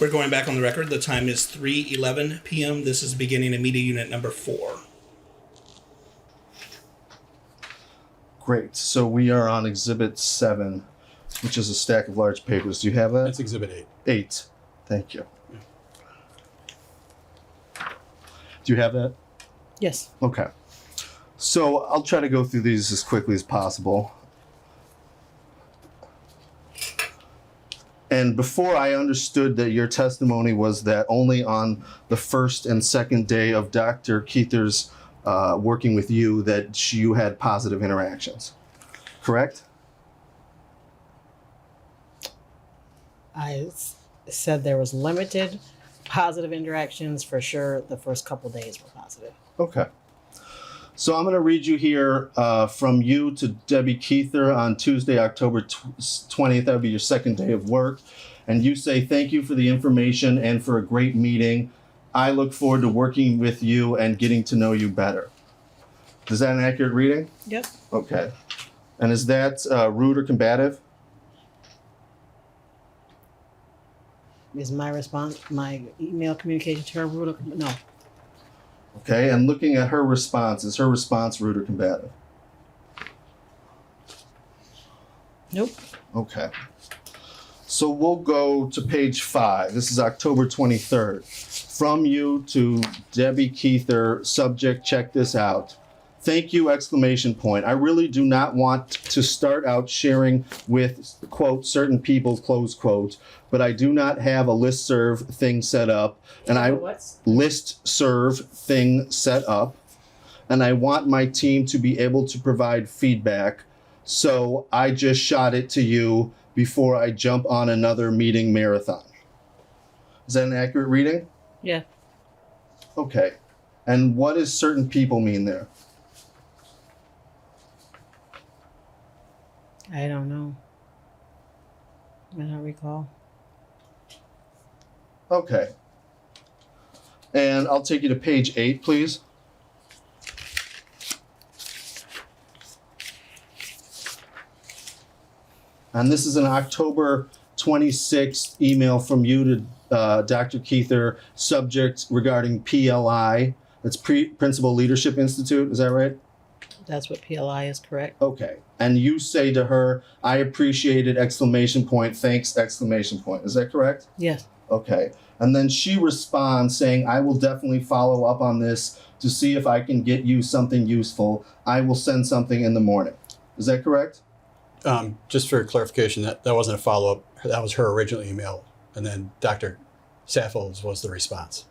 We're going back on the record. The time is 3:11 p.m. This is beginning of media unit number 4. Great. So we are on Exhibit 7, which is a stack of large papers. Do you have that? That's Exhibit 8. 8. Thank you. Do you have that? Yes. Okay. So I'll try to go through these as quickly as possible. And before I understood that your testimony was that only on the first and second day of Dr. Keither's working with you that you had positive interactions, correct? I said there was limited positive interactions. For sure, the first couple days were positive. Okay. So I'm going to read you here from you to Debbie Keither on Tuesday, October 20th. That would be your second day of work. And you say, thank you for the information and for a great meeting. I look forward to working with you and getting to know you better. Is that an accurate reading? Yep. Okay. And is that rude or combative? Is my response, my email communication to her rude or no? Okay. And looking at her response, is her response rude or combative? Nope. Okay. So we'll go to page 5. This is October 23rd. From you to Debbie Keither, subject, check this out. Thank you, exclamation point. I really do not want to start out sharing with, quote, certain people, close quote, but I do not have a listserv thing set up. And I listserv thing set up. And I want my team to be able to provide feedback. So I just shot it to you before I jump on another meeting marathon. Is that an accurate reading? Yeah. Okay. And what does certain people mean there? I don't know. I don't recall. Okay. And I'll take you to page 8, please. And this is an October 26th email from you to Dr. Keither, subject regarding PLI. That's Principal Leadership Institute. Is that right? That's what PLI is, correct? Okay. And you say to her, I appreciate it, exclamation point, thanks, exclamation point. Is that correct? Yes. Okay. And then she responds saying, I will definitely follow up on this to see if I can get you something useful. I will send something in the morning. Is that correct? Just for clarification, that wasn't a follow-up. That was her original email. And then Dr. Saffold's was the response.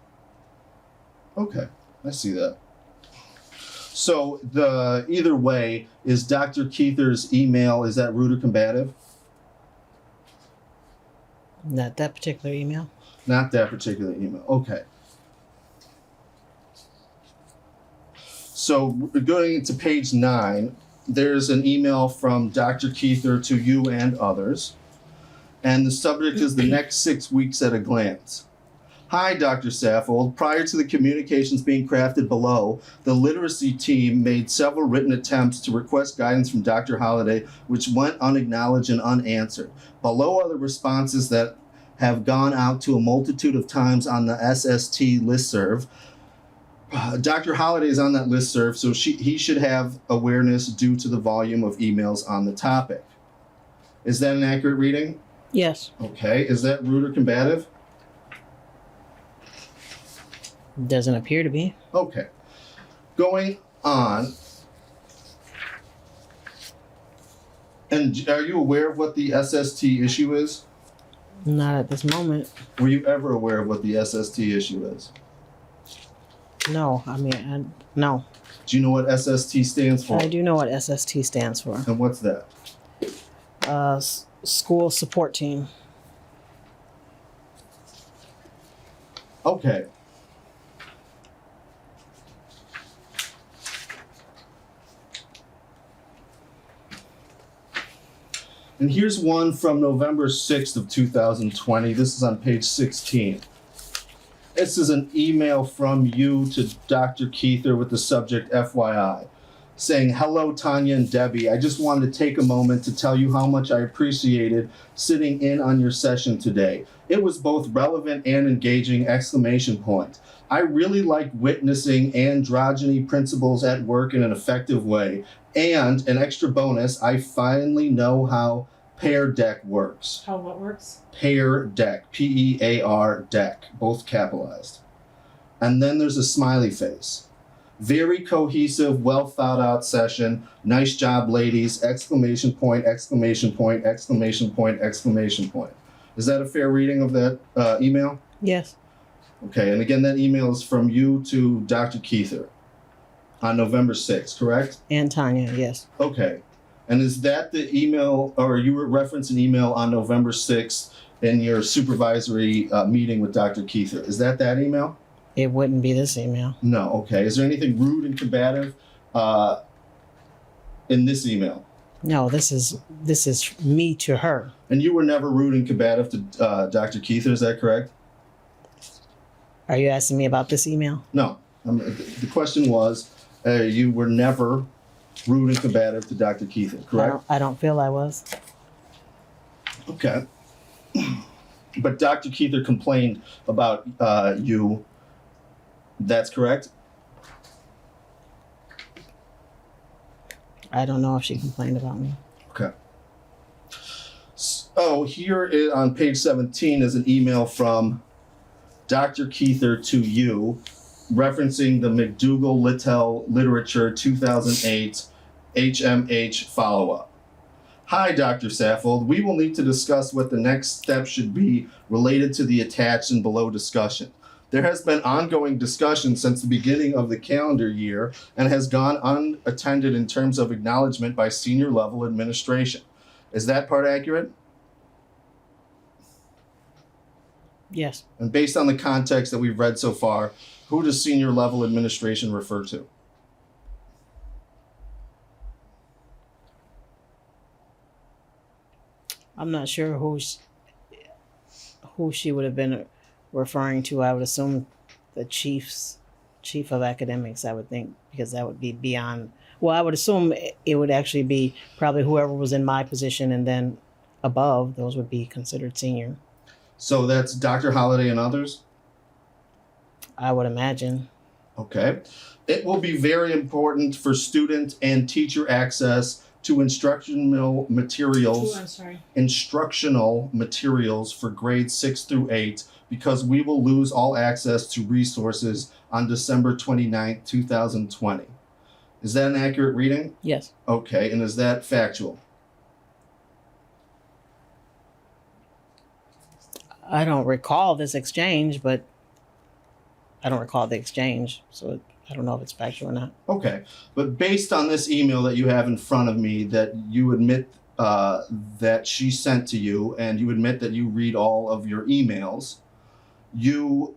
Okay. I see that. So either way, is Dr. Keither's email, is that rude or combative? Not that particular email. Not that particular email. Okay. So going to page 9, there's an email from Dr. Keither to you and others. And the subject is the next 6 weeks at a glance. Hi, Dr. Saffold. Prior to the communications being crafted below, the literacy team made several written attempts to request guidance from Dr. Holliday, which went unacknowledged and unanswered. Below are the responses that have gone out to a multitude of times on the SST listserv. Dr. Holliday is on that listserv, so he should have awareness due to the volume of emails on the topic. Is that an accurate reading? Yes. Okay. Is that rude or combative? Doesn't appear to be. Okay. Going on. And are you aware of what the SST issue is? Not at this moment. Were you ever aware of what the SST issue is? No. I mean, no. Do you know what SST stands for? I do know what SST stands for. And what's that? School support team. Okay. And here's one from November 6th of 2020. This is on page 16. This is an email from you to Dr. Keither with the subject FYI. saying, "Hello, Tanya and Debbie. I just wanted to take a moment to tell you how much I appreciated sitting in on your session today. It was both relevant and engaging, exclamation point. I really like witnessing androgyny principles at work in an effective way. And an extra bonus, I finally know how Pear Deck works." How what works? Pear Deck, Pear Deck, both capitalized. And then there's a smiley face. "Very cohesive, well thought out session. Nice job, ladies. Exclamation point, exclamation point, exclamation point, exclamation point." Is that a fair reading of that email? Yes. Okay, and again, that email is from you to Dr. Keither on November 6th, correct? And Tanya, yes. Okay. And is that the email, or you referenced an email on November 6th in your supervisory meeting with Dr. Keither? Is that email? It wouldn't be this email. No, okay. Is there anything rude and combative in this email? No, this is me to her. And you were never rude and combative to Dr. Keither, is that correct? Are you asking me about this email? No. The question was, you were never rude and combative to Dr. Keither, correct? I don't feel I was. Okay. But Dr. Keither complained about you. That's correct? I don't know if she complained about me. Okay. So here on page 17 is an email from Dr. Keither to you, referencing the McDougall-Littell Literature 2008 HMH follow-up. "Hi, Dr. Saffold. We will need to discuss what the next step should be related to the attached and below discussion. There has been ongoing discussion since the beginning of the calendar year and has gone unattended in terms of acknowledgement by senior level administration." Is that part accurate? Yes. And based on the context that we've read so far, who does senior level administration refer to? I'm not sure who she would have been referring to. I would assume the chief of academics, I would think, because that would be beyond. Well, I would assume it would actually be probably whoever was in my position, and then above, those would be considered senior. So that's Dr. Holliday and others? I would imagine. Okay. "It will be very important for student and teacher access to instructional materials for grades 6 through 8 because we will lose all access to resources on December 29th, 2020. Is that an accurate reading? Yes. Okay, and is that factual? I don't recall this exchange, but I don't recall the exchange, so I don't know if it's factual or not. Okay, but based on this email that you have in front of me that you admit that she sent to you, and you admit that you read all of your emails, you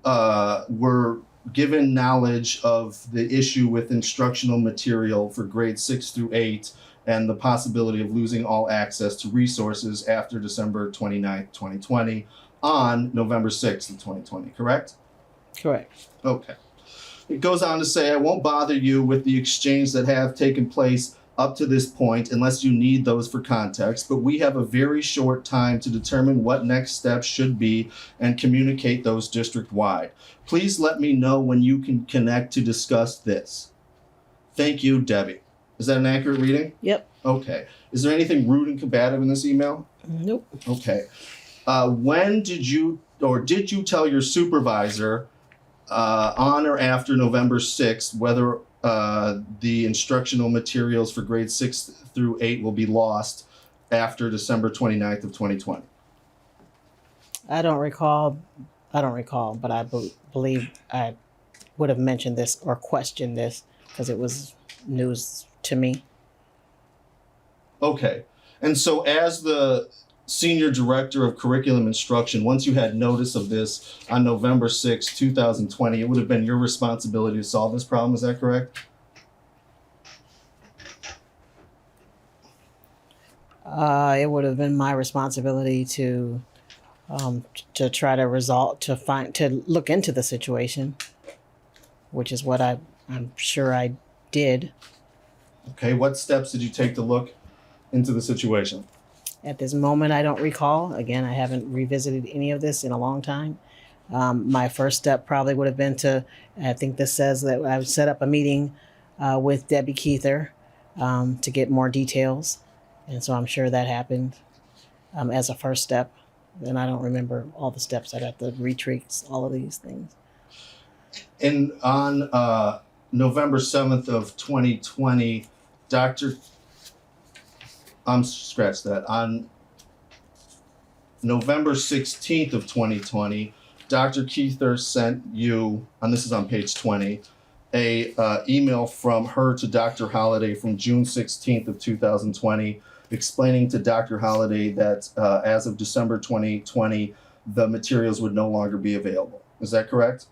were given knowledge of the issue with instructional material for grades 6 through 8 and the possibility of losing all access to resources after December 29th, 2020 on November 6th of 2020, correct? Correct. Okay. It goes on to say, "I won't bother you with the exchange that have taken place up to this point unless you need those for context, but we have a very short time to determine what next steps should be and communicate those district-wide. Please let me know when you can connect to discuss this. Thank you, Debbie." Is that an accurate reading? Yep. Okay. Is there anything rude and combative in this email? Nope. Okay. When did you tell your supervisor on or after November 6th whether the instructional materials for grades 6 through 8 will be lost after December 29th of 2020? I don't recall, but I believe I would have mentioned this or questioned this because it was news to me. Okay. And so as the Senior Director of Curriculum Instruction, once you had notice of this on November 6, 2020, it would have been your responsibility to solve this problem. Is that correct? It would have been my responsibility to try to look into the situation, which is what I'm sure I did. Okay, what steps did you take to look into the situation? At this moment, I don't recall. Again, I haven't revisited any of this in a long time. My first step probably would have been to, I think this says that I would set up a meeting with Debbie Keither to get more details. And so I'm sure that happened as a first step. And I don't remember all the steps. I'd have to retrace all of these things. And on November 7th of 2020, scratch that. On November 16th of 2020, Dr. Keither sent you, and this is on page 20, a email from her to Dr. Holliday from June 16th of 2020, explaining to Dr. Holliday that as of December 2020, the materials would no longer be available. Is that correct?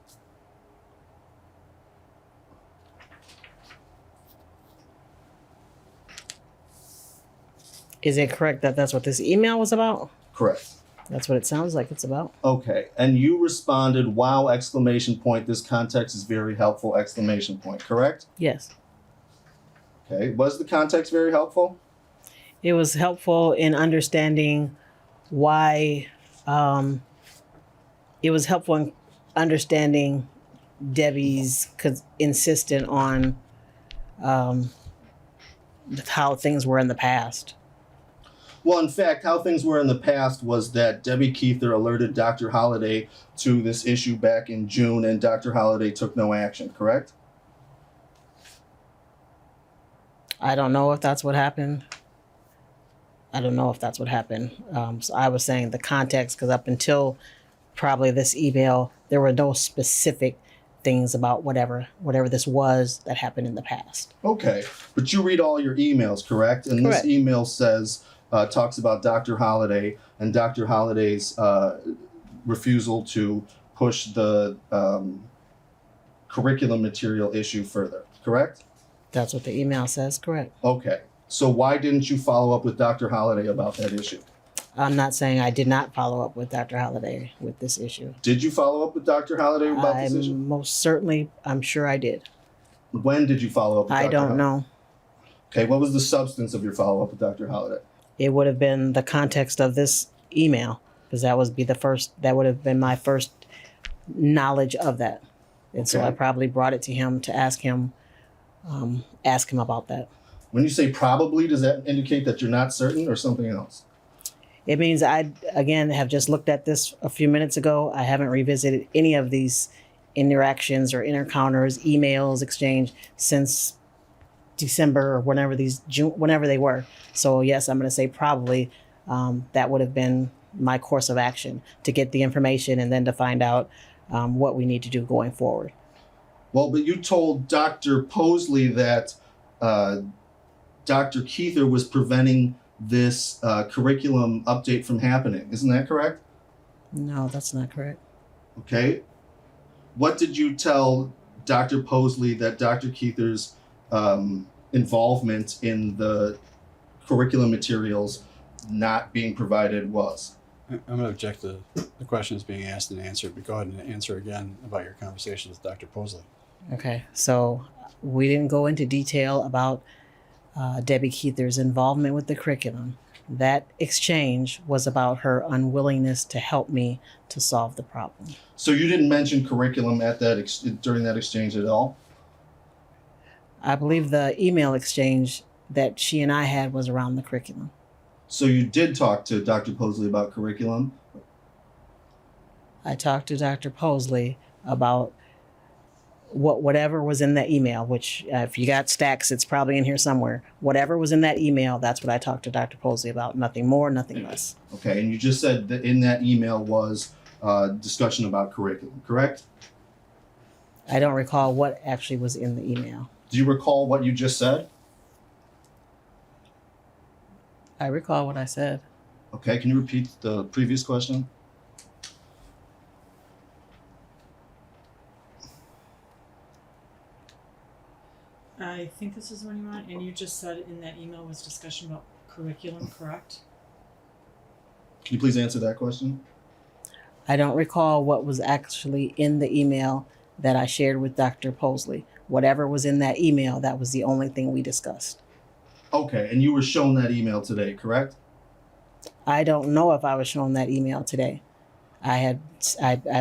Is it correct that that's what this email was about? Correct. That's what it sounds like it's about. Okay, and you responded, wow, exclamation point, this context is very helpful, exclamation point, correct? Yes. Okay, was the context very helpful? It was helpful in understanding why, it was helpful in understanding Debbie's insistent on how things were in the past. Well, in fact, how things were in the past was that Debbie Keither alerted Dr. Holliday to this issue back in June, and Dr. Holliday took no action, correct? I don't know if that's what happened. So I was saying the context, because up until probably this email, there were no specific things about whatever this was that happened in the past. Okay, but you read all your emails, correct? And Correct. This email says, talks about Dr. Holliday and Dr. Holliday's refusal to push the curriculum material issue further, correct? That's what the email says, correct. Okay, so why didn't you follow up with Dr. Holliday about that issue? I'm not saying I did not follow up with Dr. Holliday with this issue. Did you follow up with Dr. Holliday about this issue? I'm sure I did. When did you follow up with I Dr. don't Holliday? know. Okay, what was the substance of your follow-up with Dr. Holliday? It would have been the context of this email, because that would have been my first knowledge of that. And so Okay. I probably brought it to him to ask him about that. When you say probably, does that indicate that you're not certain or something else? It means I, again, have just looked at this a few minutes ago. I haven't revisited any of these interactions or encounters, emails, exchange since December or whenever they were. So yes, I'm going to say probably that would have been my course of action to get the information and then to find out what we need to do going forward. Well, but you told Dr. Posley that Dr. Keither was preventing this curriculum update from happening. Isn't that correct? No, that's not correct. Okay. What did you tell Dr. Posley that Dr. Keither's involvement in the curriculum materials not being provided was? I'm going to object to the questions being asked and answered, but go ahead and answer again about your conversation with Dr. Posley. Okay, so we didn't go into detail about Debbie Keither's involvement with the curriculum. That exchange was about her unwillingness to help me to solve the problem. So you didn't mention curriculum at that during that exchange at all? I believe the email exchange that she and I had was around the curriculum. So you did talk to Dr. Posley about curriculum? I talked to Dr. Posley about whatever was in that email, which if you got stacks, it's probably in here somewhere. Whatever was in that email, that's what I talked to Dr. Posley about. Nothing more, nothing less. Okay, and you just said that in that email was discussion about curriculum, correct? I don't recall what actually was in the email. Do you recall what you just said? I recall what I said. Okay, can you repeat the previous question? I think this is one you want, and you just said in that email was discussion about curriculum, correct? Can you please answer that question? I don't recall what was actually in the email that I shared with Dr. Posley. Whatever was in that email, that was the only thing we discussed. Okay, and you were shown that email today, correct? I don't know if I was shown that email today. I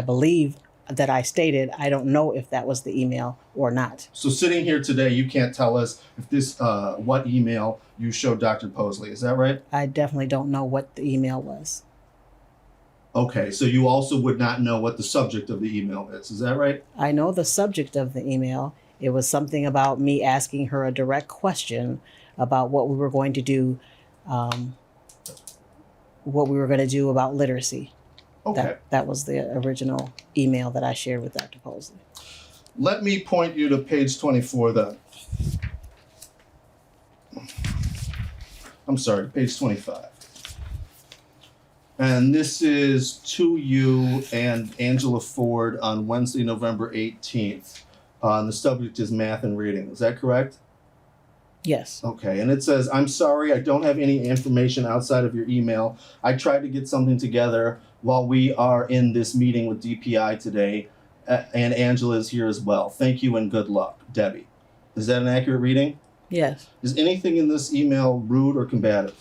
believe that I stated, I don't know if that was the email or not. So sitting here today, you can't tell us if this what email you showed Dr. Posley. Is that right? I definitely don't know what the email was. Okay, so you also would not know what the subject of the email is. Is that right? I know the subject of the email. It was something about me asking her a direct question about what we were going to do, about literacy. Okay. That was the original email that I shared with Dr. Posley. Let me point you to page 24 then. I'm sorry, page 25. And this is to you and Angela Ford on Wednesday, November 18th. And the subject is math and reading. Is that correct? Yes. Okay, and it says, I'm sorry, I don't have any information outside of your email. I tried to get something together while we are in this meeting with DPI today, and Angela is here as well. Thank you and good luck, Debbie. Is that an accurate reading? Yes. Is anything in this email rude or combative?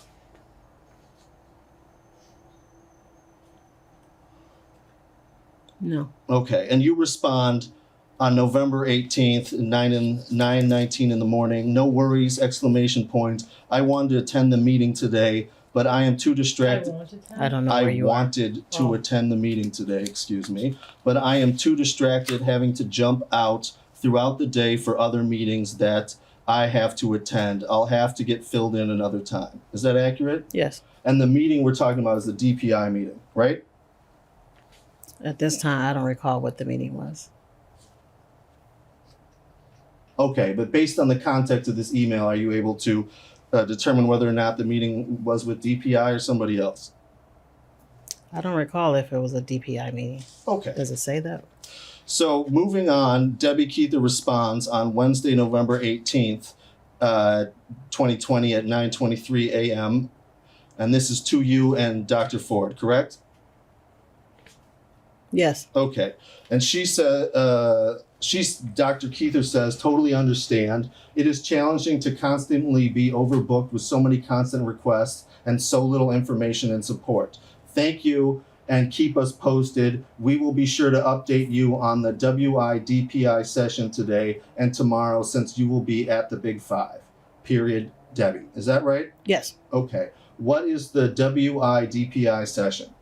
No. Okay, and you respond on November 18th, 9:19 in the morning. No worries, exclamation point. I wanted to attend the meeting today, but I am too distracted. I don't know I where you are. wanted to attend the meeting today, excuse me, but I am too distracted having to jump out throughout the day for other meetings that I have to attend. I'll have to get filled in another time. Is that accurate? Yes. And the meeting we're talking about is the DPI meeting, right? At this time, I don't recall what the meeting was. Okay, but based on the context of this email, are you able to determine whether or not the meeting was with DPI or somebody else? I don't recall if it was a DPI meeting. Okay. Does it say that? So moving on, Debbie Keither responds on Wednesday, November 18th, 2020 at 9:23 a.m. And this is to you and Dr. Ford, correct? Yes. Okay. And she said, Dr. Keither says, totally understand. It is challenging to constantly be overbooked with so many constant requests and so little information and support. Thank you and keep us posted. We will be sure to update you on the WIDPI session today and tomorrow since you will be at the Big Five. Period, Debbie. Is that right? Yes. Okay. What is the WIDPI session?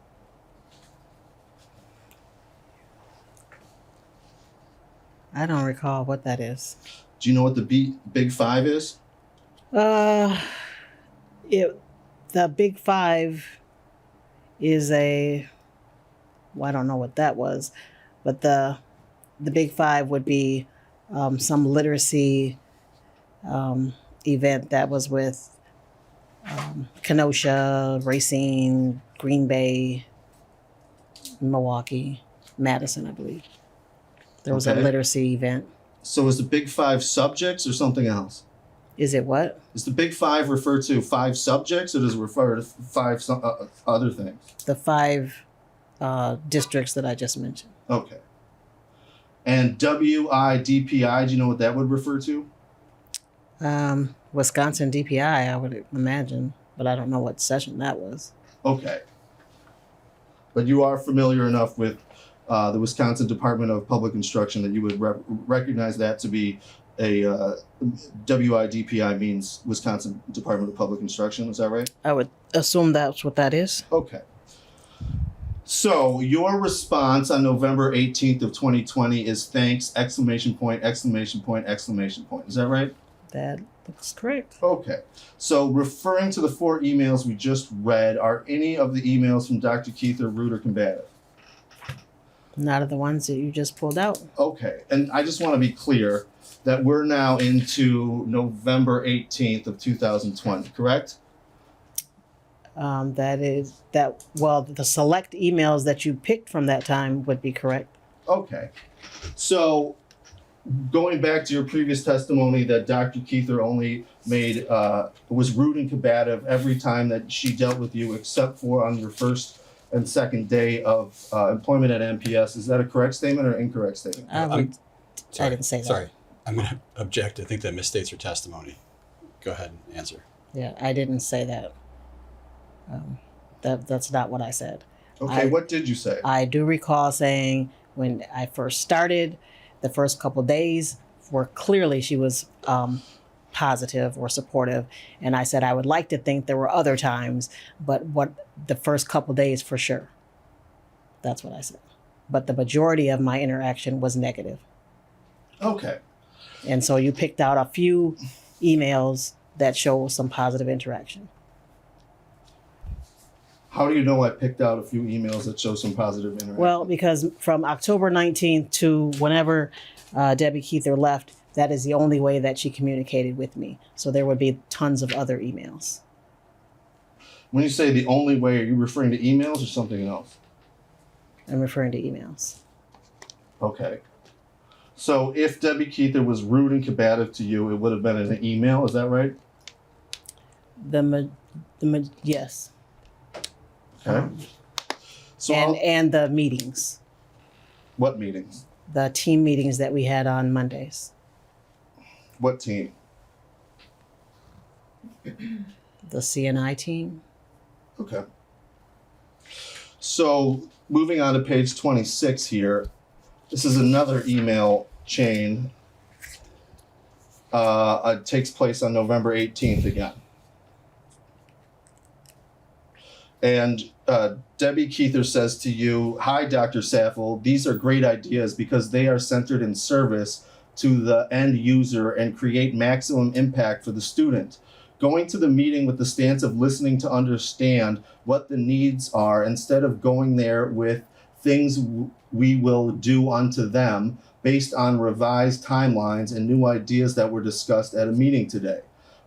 I don't recall what that is. Do you know what the Big Five is? The Big Five is I don't know what that was, but the Big Five would be some literacy event that was with Kenosha, Racine, Green Bay, Milwaukee, Madison, I believe. There was a Okay. literacy event. So is the Big Five subjects or something else? Is it what? Is the Big Five refer to 5 subjects or does it refer to 5 other things? The 5 districts that I just mentioned. Okay. And WIDPI, do you know what that would refer to? Wisconsin DPI, I would imagine, but I don't know what session that was. Okay. But you are familiar enough with the Wisconsin Department of Public Instruction that you would recognize that to be a WIDPI means Wisconsin Department of Public Instruction. Is that right? I would assume that's what that is. Okay. So your response on November 18th of 2020 is thanks, exclamation point, exclamation point, exclamation point. Is that right? That looks correct. Okay. So referring to the 4 emails we just read, are any of the emails from Dr. Keither rude or combative? Not of the ones that you just pulled out. Okay. And I just want to be clear that we're now into November 18th of 2020, correct? The select emails that you picked from that time would be correct. Okay. So going back to your previous testimony that Dr. Keither only was rude and combative every time that she dealt with you except for on your first and second day of employment at MPS. Is that a correct statement or incorrect statement? I Sorry, didn't say that. Sorry, I'm going to object. I think that misstates her testimony. Go ahead and answer. Yeah, I didn't say that. That's not what I said. Okay, what did you say? I do recall saying when I first started, the first couple days were clearly she was positive or supportive, and I said I would like to think there were other times, but what the first couple days for sure. That's what I said. But the majority of my interaction was negative. Okay. And so you picked out a few emails that show some positive interaction. How do you know I picked out a few emails that show some positive interaction? Well, because from October 19th to whenever Debbie Keither left, that is the only way that she communicated with me. So there would be tons of other emails. When you say the only way, are you referring to emails or something else? I'm referring to emails. Okay. So if Debbie Keither was rude and combative to you, it would have been in an email. Is that right? Yes. Okay. So And the meetings, what meetings? the team meetings that we had on Mondays. What team? The CNI team. Okay. So moving on to page 26 here, this is another email chain. It takes place on November 18th again. And Debbie Keither says to you, "Hi, Dr. Saffold. These are great ideas because they are centered in service to the end user and create maximum impact for the student. Going to the meeting with the stance of listening to understand what the needs are instead of going there with things we will do unto them based on revised timelines and new ideas that were discussed at a meeting today.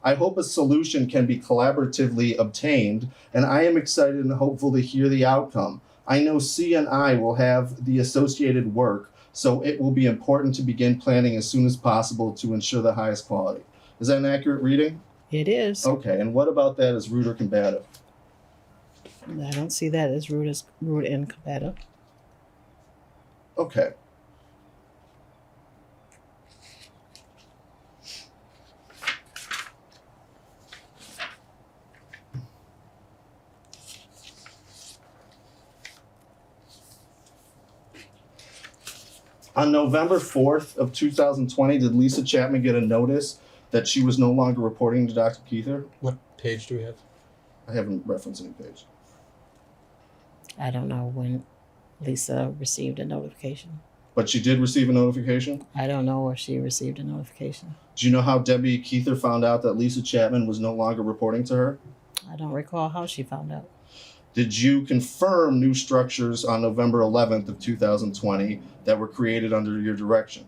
I hope a solution can be collaboratively obtained, and I am excited and hopeful to hear the outcome. I know C and I will have the associated work, so it will be important to begin planning as soon as possible to ensure the highest quality." Is that an accurate reading? It is. Okay, and what about that as rude or combative? I don't see that as rude and combative. Okay. On November 4th of 2020, did Lisa Chapman get a notice that she was no longer reporting to Dr. Keither? What page do we have? I haven't referenced any page. I don't know when Lisa received a notification. But she did receive a notification? I don't know if she received a notification. Do you know how Debbie Keither found out that Lisa Chapman was no longer reporting to her? I don't recall how she found out. Did you confirm new structures on November 11th of 2020 that were created under your direction?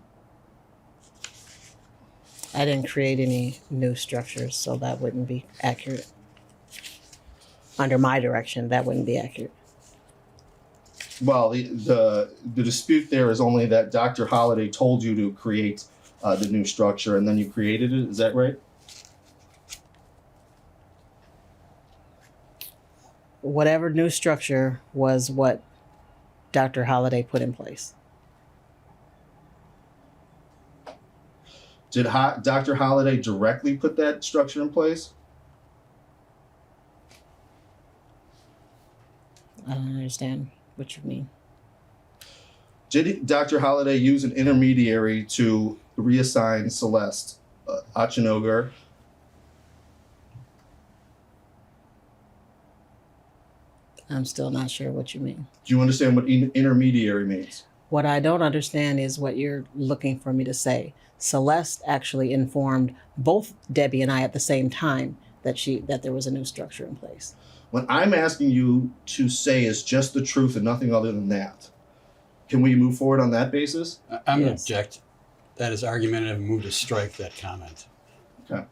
I didn't create any new structures, so that wouldn't be accurate. Under my direction, that wouldn't be accurate. Well, the dispute there is only that Dr. Holliday told you to create the new structure and then you created it. Is that right? Whatever new structure was what Dr. Holliday put in place. Did Dr. Holliday directly put that structure in place? I don't understand what you mean. Did Dr. Holliday use an intermediary to reassign Celeste Achinogar? I'm still not sure what you mean. Do you understand what intermediary means? What I don't understand is what you're looking for me to say. Celeste actually informed both Debbie and I at the same time that there was a new structure in place. What I'm asking you to say is just the truth and nothing other than that. Can we move forward on that basis? I'm going to Yes. object. That is argumentative and move to strike that comment. Okay.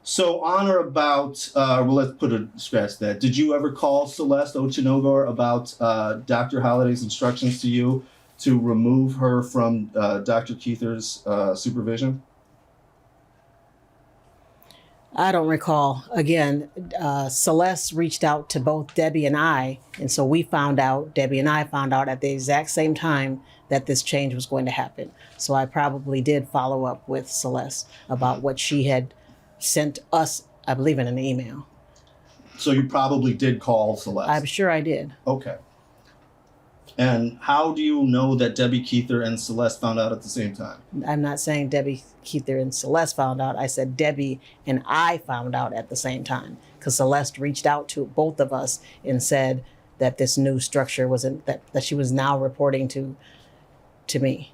So on or about, well, let's put a scratch that. Did you ever call Celeste Ochinogar about Dr. Holliday's instructions to you to remove her from Dr. Keither's supervision? I don't recall. Again, Celeste reached out to both Debbie and I, and so Debbie and I found out at the exact same time that this change was going to happen. So I probably did follow up with Celeste about what she had sent us, I believe, in an email. So you probably did call Celeste. I'm sure I did. Okay. And how do you know that Debbie Keither and Celeste found out at the same time? I'm not saying Debbie Keither and Celeste found out. I said Debbie and I found out at the same time because Celeste reached out to both of us and said that this new structure that she was now reporting to me.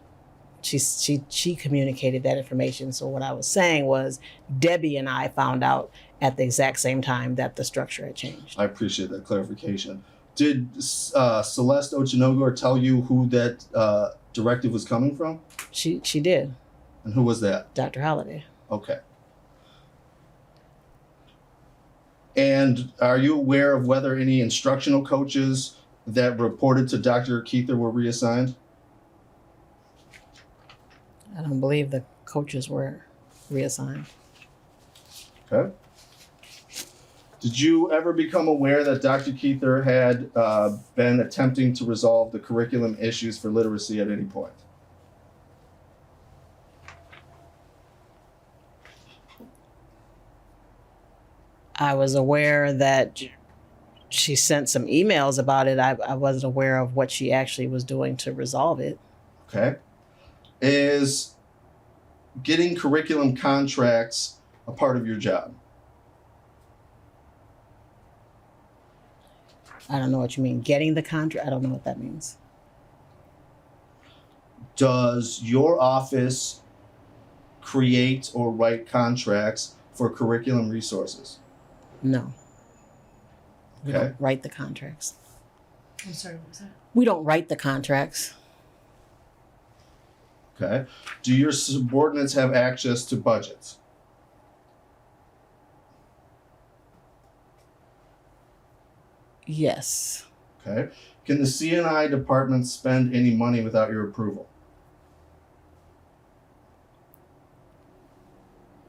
She communicated that information. So what I was saying was Debbie and I found out at the exact same time that the structure had changed. I appreciate that clarification. Did Celeste Ochinogor tell you who that directive was coming from? She did. And who was that? Dr. Holliday. Okay. And are you aware of whether any instructional coaches that reported to Dr. Keither were reassigned? I don't believe the coaches were reassigned. Okay. Did you ever become aware that Dr. Keither had been attempting to resolve the curriculum issues for literacy at any point? I was aware that she sent some emails about it. I wasn't aware of what she actually was doing to resolve it. Okay. Is getting curriculum contracts a part of your job? I don't know what you mean. Getting the contract? I don't know what that means. Does your office create or write contracts for curriculum resources? No. We Okay. don't write the contracts. I'm sorry, what was that? We don't write the contracts. Okay. Do your subordinates have access to budgets? Yes. Okay. Can the C&I department spend any money without your approval?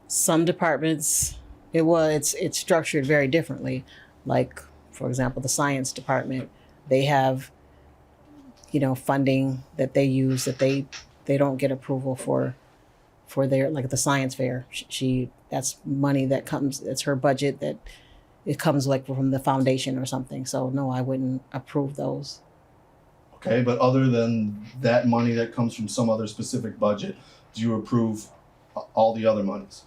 Some departments, it's structured very differently. Like, for example, the science department, they have, funding that they use that they don't get approval for their, like the science fair. That's money that comes, it's her budget that it comes like from the foundation or something. So no, I wouldn't approve those. Okay, but other than that money that comes from some other specific budget, do you approve all the other monies?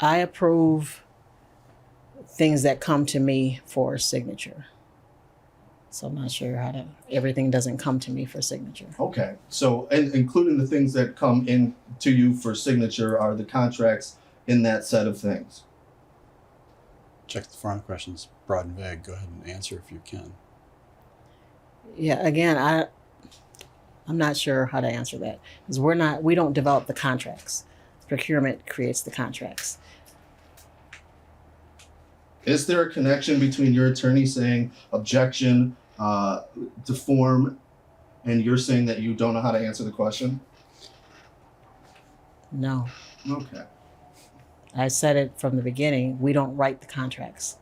I approve things that come to me for signature. So I'm not sure everything doesn't come to me for signature. Okay, so and including the things that come in to you for signature are the contracts in that set of things. Check the forum questions, broad and vague. Go ahead and answer if you can. Yeah, again, I'm not sure how to answer that because we don't develop the contracts. Procurement creates the contracts. Is there a connection between your attorney saying objection to form and you're saying that you don't know how to answer the question? No. Okay. I said it from the beginning, we don't write the contracts.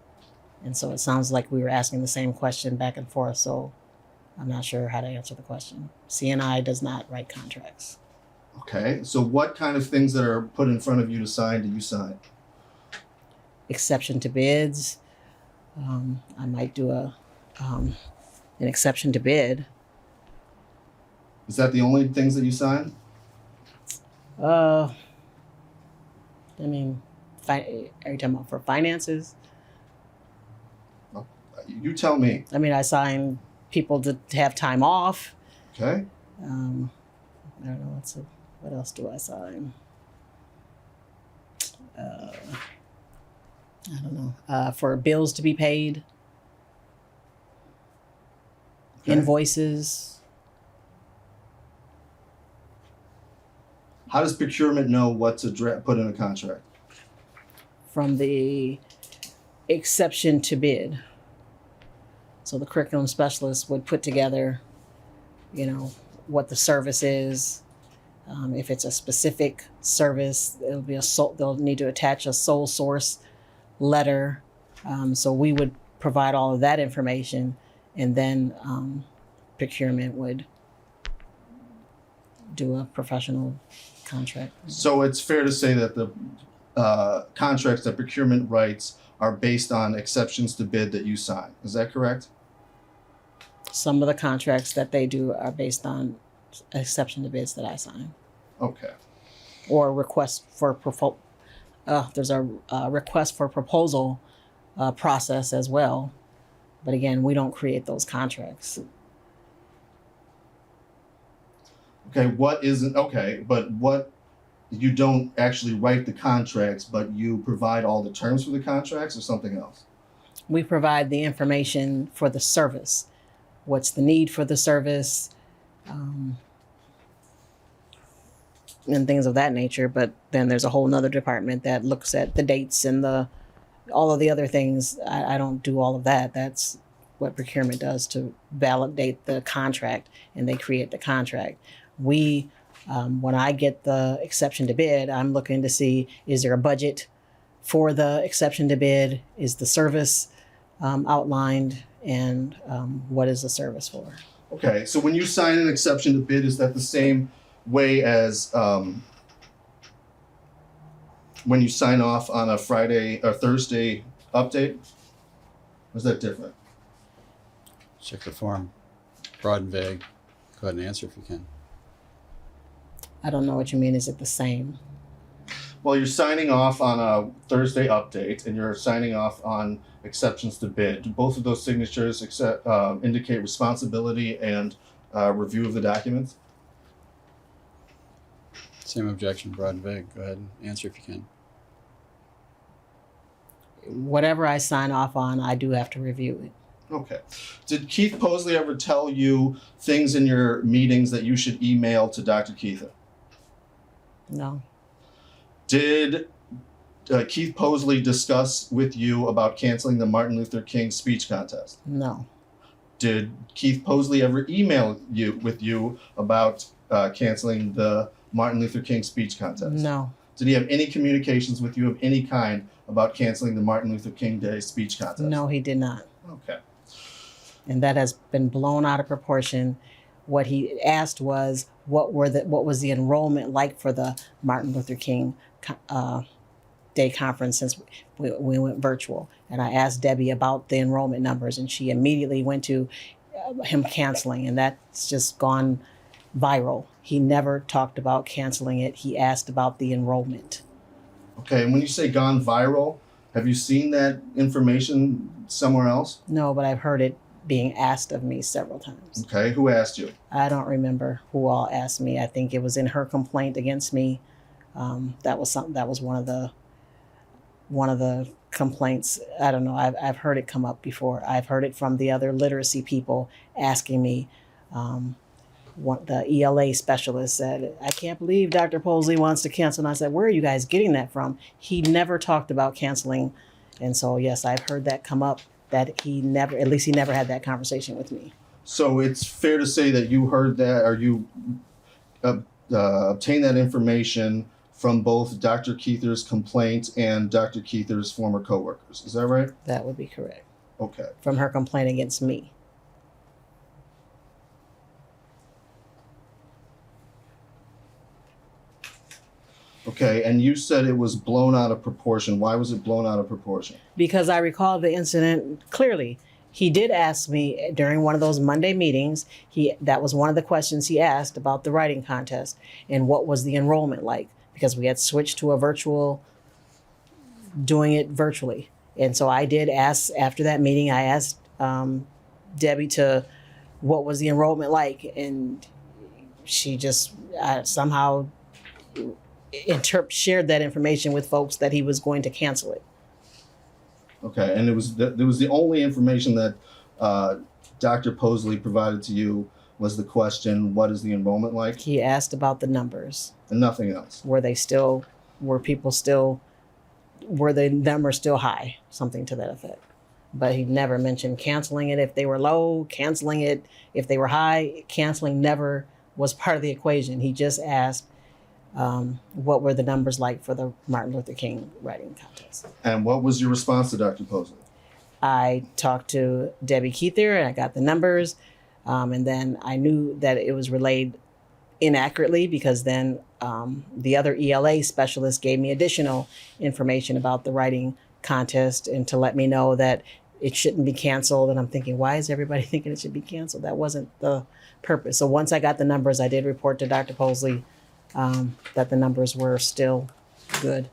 And so it sounds like we were asking the same question back and forth, so I'm not sure how to answer the question. CNI does not write contracts. Okay, so what kind of things that are put in front of you to sign do you sign? Exception to bids. I might do an exception to bid. Is that the only things that you sign? I mean, are you talking about for finances? You tell me. I mean, I sign people to have time off. Okay. I don't know what else do I sign? I don't know. For bills to be paid, Okay. invoices. How does procurement know what to put in a contract? From the exception to bid. So the curriculum specialist would put together, what the service is, If it's a specific service, they'll need to attach a sole source letter. So we would provide all of that information, and then procurement would do a professional contract. So it's fair to say that the contracts that procurement writes are based on exceptions to bid that you sign. Is that correct? Some of the contracts that they do are based on exception to bids that I sign, Okay. or request for there's a request for proposal process as well. But again, we don't create those contracts. Okay, but what, you don't actually write the contracts, but you provide all the terms for the contracts or something else? We provide the information for the service. What's the need for the service, and things of that nature. But then there's a whole nother department that looks at the dates and all of the other things. I don't do all of that. That's what procurement does to validate the contract, and they create the contract. We, when I get the exception to bid, I'm looking to see, is there a budget for the exception to bid? Is the service outlined? And what is the service for? Okay, so when you sign an exception to bid, is that the same way as when you sign off on a Friday or Thursday update? Or is that different? Check the form. Broad and vague. Go ahead and answer if you can. I don't know what you mean. Is it the same? Well, you're signing off on a Thursday update, and you're signing off on exceptions to bid. Do both of those signatures indicate responsibility and review of the documents? Same objection, broad and vague. Go ahead and answer if you can. Whatever I sign off on, I do have to review it. Okay. Did Keith Posley ever tell you things in your meetings that you should email to Dr. Keither? No. Did Keith Posley discuss with you about canceling the Martin Luther King speech contest? No. Did Keith Posley ever email with you about canceling the Martin Luther King speech contest? No. Did he have any communications with you of any kind about canceling the Martin Luther King Day speech contest? No, he did not. Okay. And that has been blown out of proportion. What he asked was, what was the enrollment like for the Martin Luther King Day conference since we went virtual? And I asked Debbie about the enrollment numbers, and she immediately went to him canceling, and that's just gone viral. He never talked about canceling it. He asked about the enrollment. Okay, and when you say gone viral, have you seen that information somewhere else? No, but I've heard it being asked of me several times. Okay, who asked you? I don't remember who all asked me. I think it was in her complaint against me. That was one of the complaints. I don't know. I've heard it come up before. I've heard it from the other literacy people asking me. The ELA specialist said, "I can't believe Dr. Posley wants to cancel." And I said, "Where are you guys getting that from?" He never talked about canceling. And so, yes, I've heard that come up, that he never had that conversation with me. So it's fair to say that you heard that, or you obtained that information from both Dr. Keither's complaint and Dr. Keither's former coworkers. Is that right? That would be correct. Okay. From her complaint against me. Okay, and you said it was blown out of proportion. Why was it blown out of proportion? Because I recall the incident clearly. He did ask me during one of those Monday meetings, that was one of the questions he asked about the writing contest and what was the enrollment like, because we had switched to doing it virtually. And so I did ask, after that meeting, I asked Debbie what was the enrollment like, and she just somehow shared that information with folks that he was going to cancel it. Okay, and it was the only information that Dr. Posley provided to you was the question, what is the enrollment like? He asked about the numbers. And nothing else. Were the numbers still high? Something to that effect. But he never mentioned canceling it if they were low, canceling it if they were high. Canceling never was part of the equation. He just asked what were the numbers like for the Martin Luther King writing contest. And what was your response to Dr. Posley? I talked to Debbie Keither and I got the numbers. And then I knew that it was relayed inaccurately because then the other ELA specialist gave me additional information about the writing contest and to let me know that it shouldn't be canceled. And I'm thinking, why is everybody thinking it should be canceled? That wasn't the purpose. So once I got the numbers, I did report to Dr. Posley that the numbers were still good.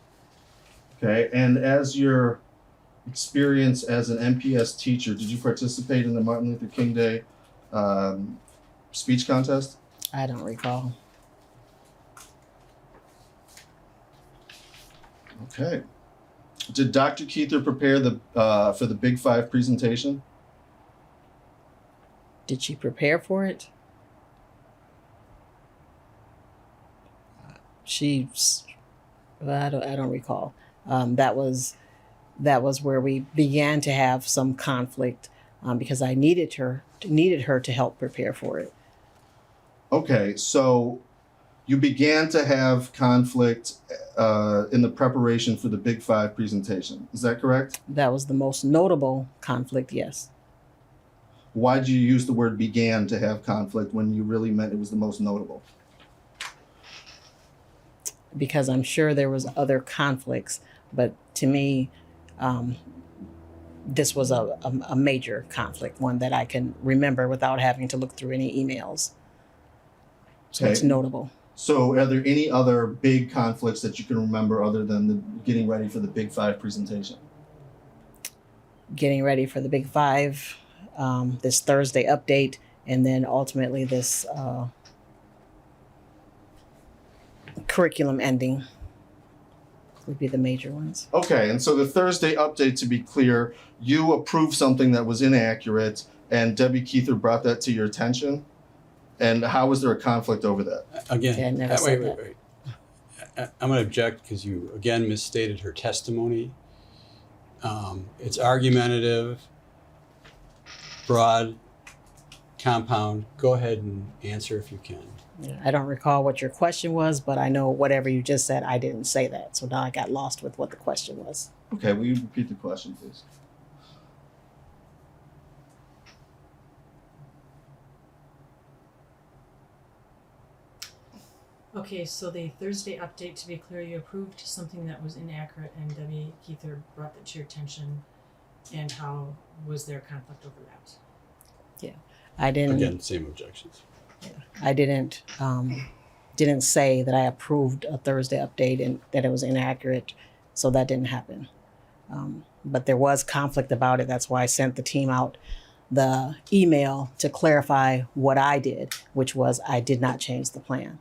Okay, and as your experience as an MPS teacher, did you participate in the Martin Luther King Day speech contest? I don't recall. Okay. Did Dr. Keither prepare for the Big Five presentation? Did she prepare for it? I don't recall. That was where we began to have some conflict because I needed her to help prepare for it. Okay, so you began to have conflict in the preparation for the Big Five presentation. Is that correct? That was the most notable conflict, yes. Why did you use the word began to have conflict when you really meant it was the most notable? Because I'm sure there was other conflicts, but to me, this was a major conflict, one that I can remember without having to look through any emails. So it's Okay. notable. So are there any other big conflicts that you can remember other than the getting ready for the Big Five presentation? Getting ready for the Big Five, this Thursday update, and then ultimately this curriculum ending would be the major ones. Okay, and so the Thursday update, to be clear, you approved something that was inaccurate, and Debbie Keither brought that to your attention. And how was there a conflict over that? Again, Okay, I never said that. wait. I'm going to object because you again misstated her testimony. It's argumentative, broad, compound. Go ahead and answer if you can. Yeah, I don't recall what your question was, but I know whatever you just said, I didn't say that. So now I got lost with what the question was. Okay, will you repeat the question, please? Okay, so the Thursday update, to be clear, you approved something that was inaccurate and Debbie Keither brought that to your attention. And how was there conflict over that? I didn't. Again, same objections. I didn't say that I approved a Thursday update and that it was inaccurate, so that didn't happen. But there was conflict about it. That's why I sent the team out the email to clarify what I did, which was I did not change the plan.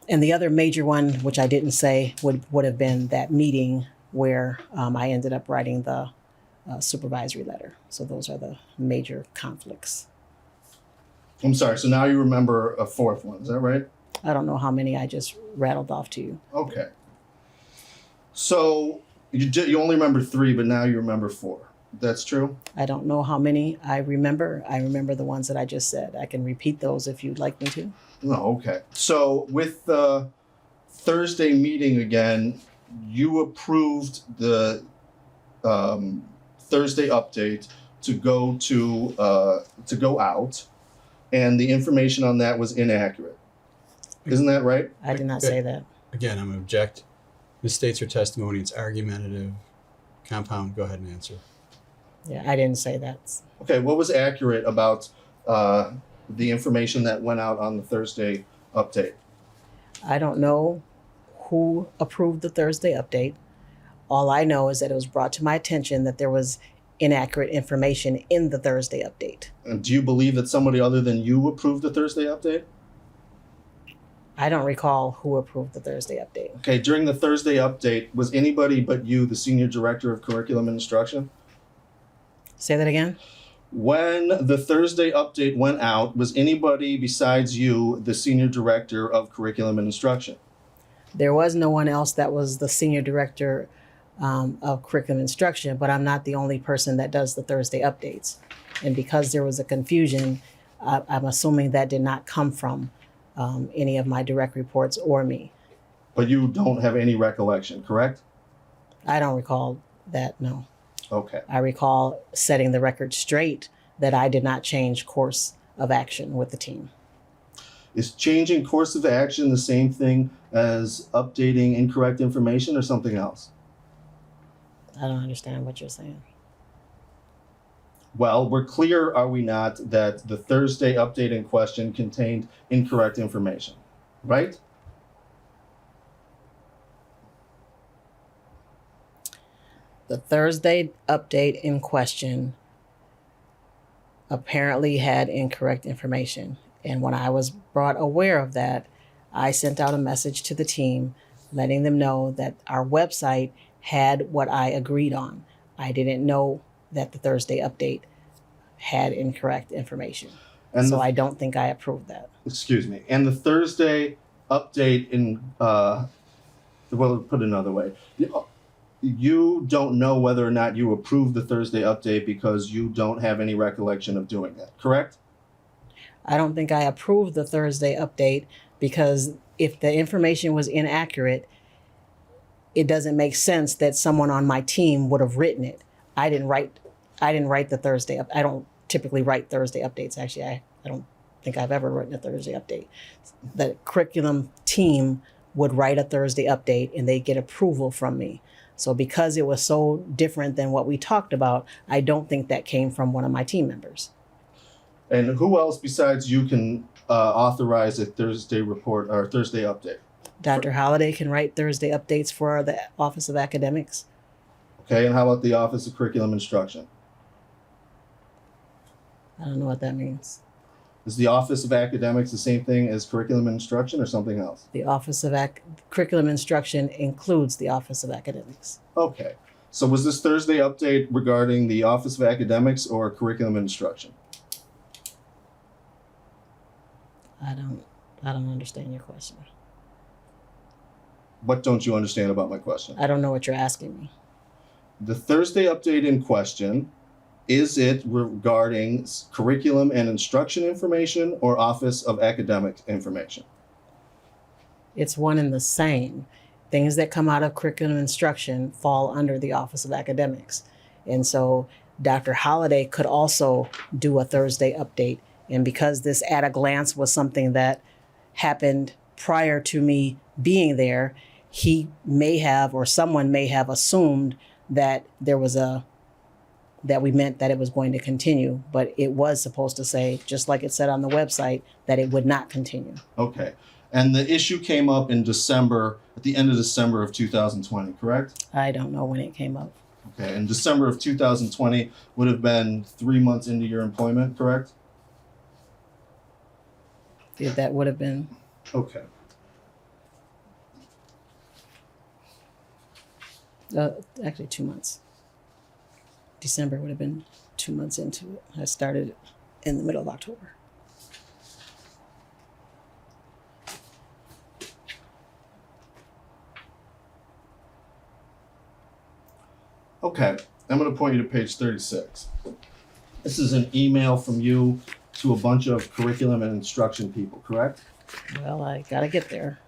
And the other major one, which I didn't say, would have been that meeting where I ended up writing the supervisory letter. So those are the major conflicts. I'm sorry, so now you remember a fourth one, is that right? I don't know how many I just rattled off to you. Okay. So you only remember three, but now you remember four. That's true? I don't know how many I remember. I remember the ones that I just said. I can repeat those if you'd like me to. No, okay. So with the Thursday meeting again, you approved the Thursday update to go out, and the information on that was inaccurate. Isn't that right? I did not say that. Again, I'm going to object. Misstates her testimony. It's argumentative, compound. Go ahead and answer. Yeah, I didn't say that. Okay, what was accurate about the information that went out on the Thursday update? I don't know who approved the Thursday update. All I know is that it was brought to my attention that there was inaccurate information in the Thursday update. And do you believe that somebody other than you approved the Thursday update? I don't recall who approved the Thursday update. Okay, during the Thursday update, was anybody but you the Senior Director of Curriculum and Instruction? Say that again? When the Thursday update went out, was anybody besides you the Senior Director of Curriculum and Instruction? There was no one else that was the Senior Director of Curriculum Instruction, but I'm not the only person that does the Thursday updates. And because there was a confusion, I'm assuming that did not come from any of my direct reports or me. But you don't have any recollection, correct? I don't recall that, no. Okay. I recall setting the record straight that I did not change course of action with the team. Is changing course of action the same thing as updating incorrect information or something else? I don't understand what you're saying. Well, we're clear, are we not, that the Thursday update in question contained incorrect information, right? The Thursday update in question apparently had incorrect information. And when I was brought aware of that, I sent out a message to the team letting them know that our website had what I agreed on. I didn't know that the Thursday update had incorrect information. And So the- I don't think I approved that. Excuse me. And the Thursday update in, well, put it another way. You don't know whether or not you approved the Thursday update because you don't have any recollection of doing that, correct? I don't think I approved the Thursday update because if the information was inaccurate, it doesn't make sense that someone on my team would have written it. I didn't write the Thursday up. I don't typically write Thursday updates. Actually, I don't think I've ever written a Thursday update. The curriculum team would write a Thursday update and they get approval from me. So because it was so different than what we talked about, I don't think that came from one of my team members. And who else besides you can authorize a Thursday report or Thursday update? Dr. Holliday can write Thursday updates for the Office of Academics. Okay, and how about the Office of Curriculum Instruction? I don't know what that means. Is the Office of Academics the same thing as Curriculum Instruction or something else? The Office of Curriculum Instruction includes the Office of Academics. Okay, so was this Thursday update regarding the Office of Academics or Curriculum Instruction? I don't understand your question. What don't you understand about my question? I don't know what you're asking me. The Thursday update in question, is it regarding curriculum and instruction information or Office of Academic information? It's one and the same. Things that come out of curriculum instruction fall under the Office of Academics. And so Dr. Holliday could also do a Thursday update. And because this at a glance was something that happened prior to me being there, he may have, or someone may have assumed that that we meant that it was going to continue, but it was supposed to say, just like it said on the website, that it would not continue. Okay, and the issue came up in December, at the end of December of 2020, correct? I don't know when it came up. Okay, and December of 2020 would have been 3 months into your employment, correct? That would have been, Okay. actually 2 months. December would have been 2 months into it. I started in the middle of October. Okay, I'm going to point you to page 36. This is an email from you to a bunch of curriculum and instruction people, correct? Well, I gotta get there.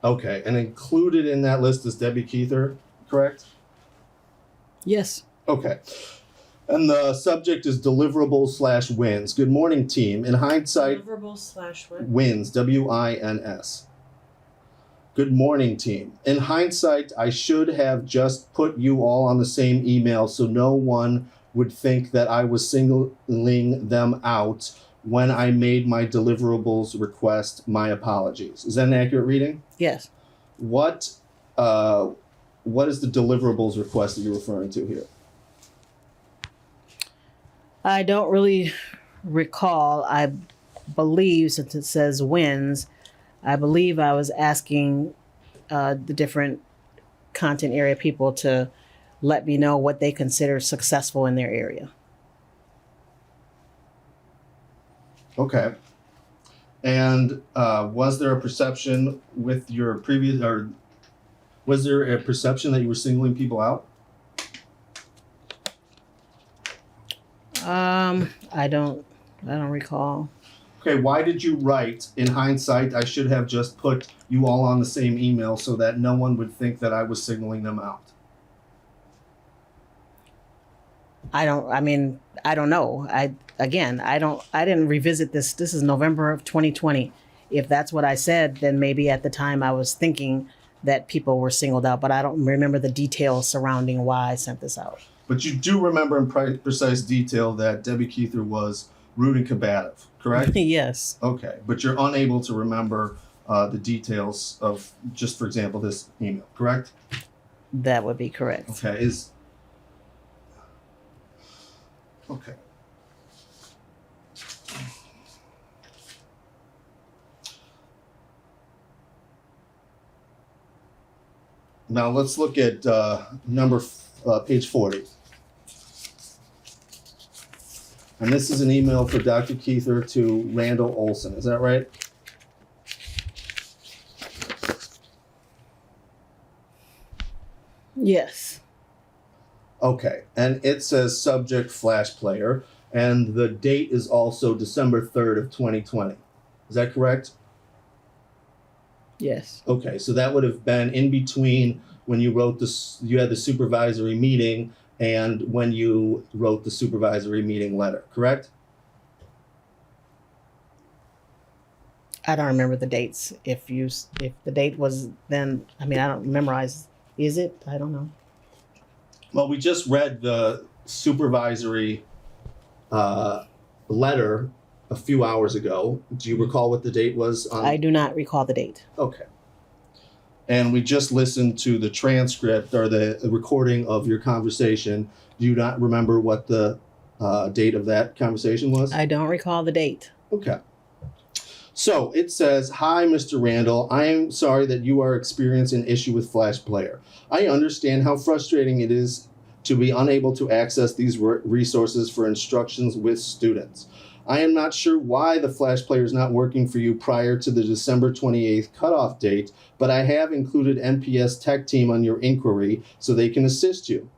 Okay, and included in that list is Debbie Keither, correct? Yes. Okay. And the subject is deliverables / wins. Good morning, team. In hindsight, Deliverables / what? wins, WINS. Good morning, team. In hindsight, I should have just put you all on the same email so no one would think that I was singling them out when I made my deliverables request. My apologies. Is that an accurate reading? Yes. What is the deliverables request that you're referring to here? I don't really recall. I believe, since it says wins, I believe I was asking the different content area people to let me know what they consider successful in their area. Okay. And was there a perception with your previous, or was there a perception that you were singling people out? I don't recall. Okay, why did you write, in hindsight, I should have just put you all on the same email so that no one would think that I was signaling them out? I don't know. I didn't revisit this. This is November of 2020. If that's what I said, then maybe at the time I was thinking that people were singled out, but I don't remember the details surrounding why I sent this out. But you do remember in precise detail that Debbie Keither was rude and combative, correct? Yes. Okay, but you're unable to remember the details of, just for example, this email, correct? That would be correct. Okay, okay. Now let's look at page 40. And this is an email for Dr. Keither to Randall Olson, is that right? Yes. Okay, and it says subject Flash Player, and the date is also December 3rd of 2020. Is that correct? Yes. Okay, so that would have been in between when you wrote this, you had the supervisory meeting and when you wrote the supervisory meeting letter, correct? I don't remember the dates. If the date was then, I don't memorize. Is it? I don't know. Well, we just read the supervisory letter a few hours ago. Do you recall what the date was? I do not recall the date. Okay. And we just listened to the transcript or the recording of your conversation. Do you not remember what the date of that conversation was? I don't recall the date. Okay. So it says, "Hi, Mr. Randall. I am sorry that you are experiencing an issue with Flash Player. I understand how frustrating it is to be unable to access these resources for instructions with students. I am not sure why the Flash Player is not working for you prior to the December 28th cutoff date, but I have included MPS Tech Team on your inquiry so they can assist you.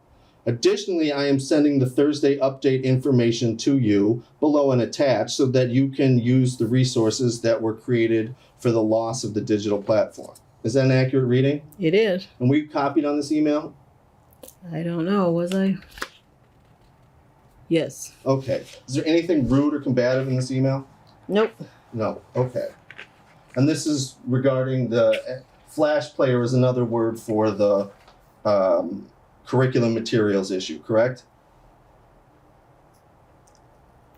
Additionally, I am sending the Thursday update information to you below and attached so that you can use the resources that were created for the loss of the digital platform." Is that an accurate reading? It is. And we copied on this email? I don't know. Was I? Yes. Okay. Is there anything rude or combative in this email? Nope. No. Okay. And this is regarding the Flash Player is another word for the curriculum materials issue, correct?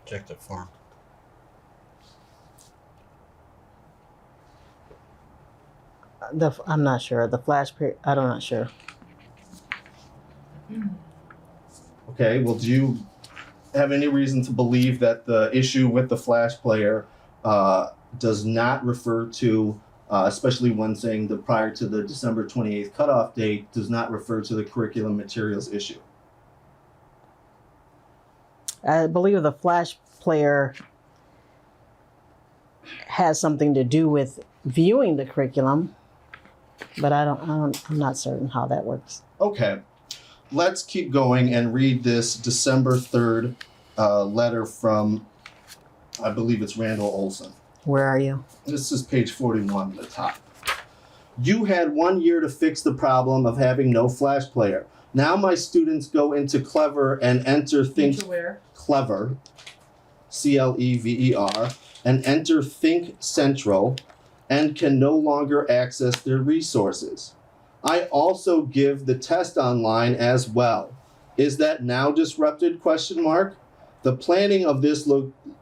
Objective form. I'm not sure. The flash period. I'm not sure. Okay. Well, do you have any reason to believe that the issue with the Flash Player does not refer to, especially when saying the prior to the December 28th cutoff date, does not refer to the curriculum materials issue? I believe the flash player has something to do with viewing the curriculum, but I'm not certain how that works. Okay. Let's keep going and read this December 3rd letter from, I believe it's Randall Olson. Where are you? This is page 41 at the top. "You had 1 year to fix the problem of having no Flash Player. Now my students go into Clever and enter Think Into where? Clever, Clever, and enter Think Central and can no longer access their resources. I also give the test online as well. Is that now disrupted? ? The planning of this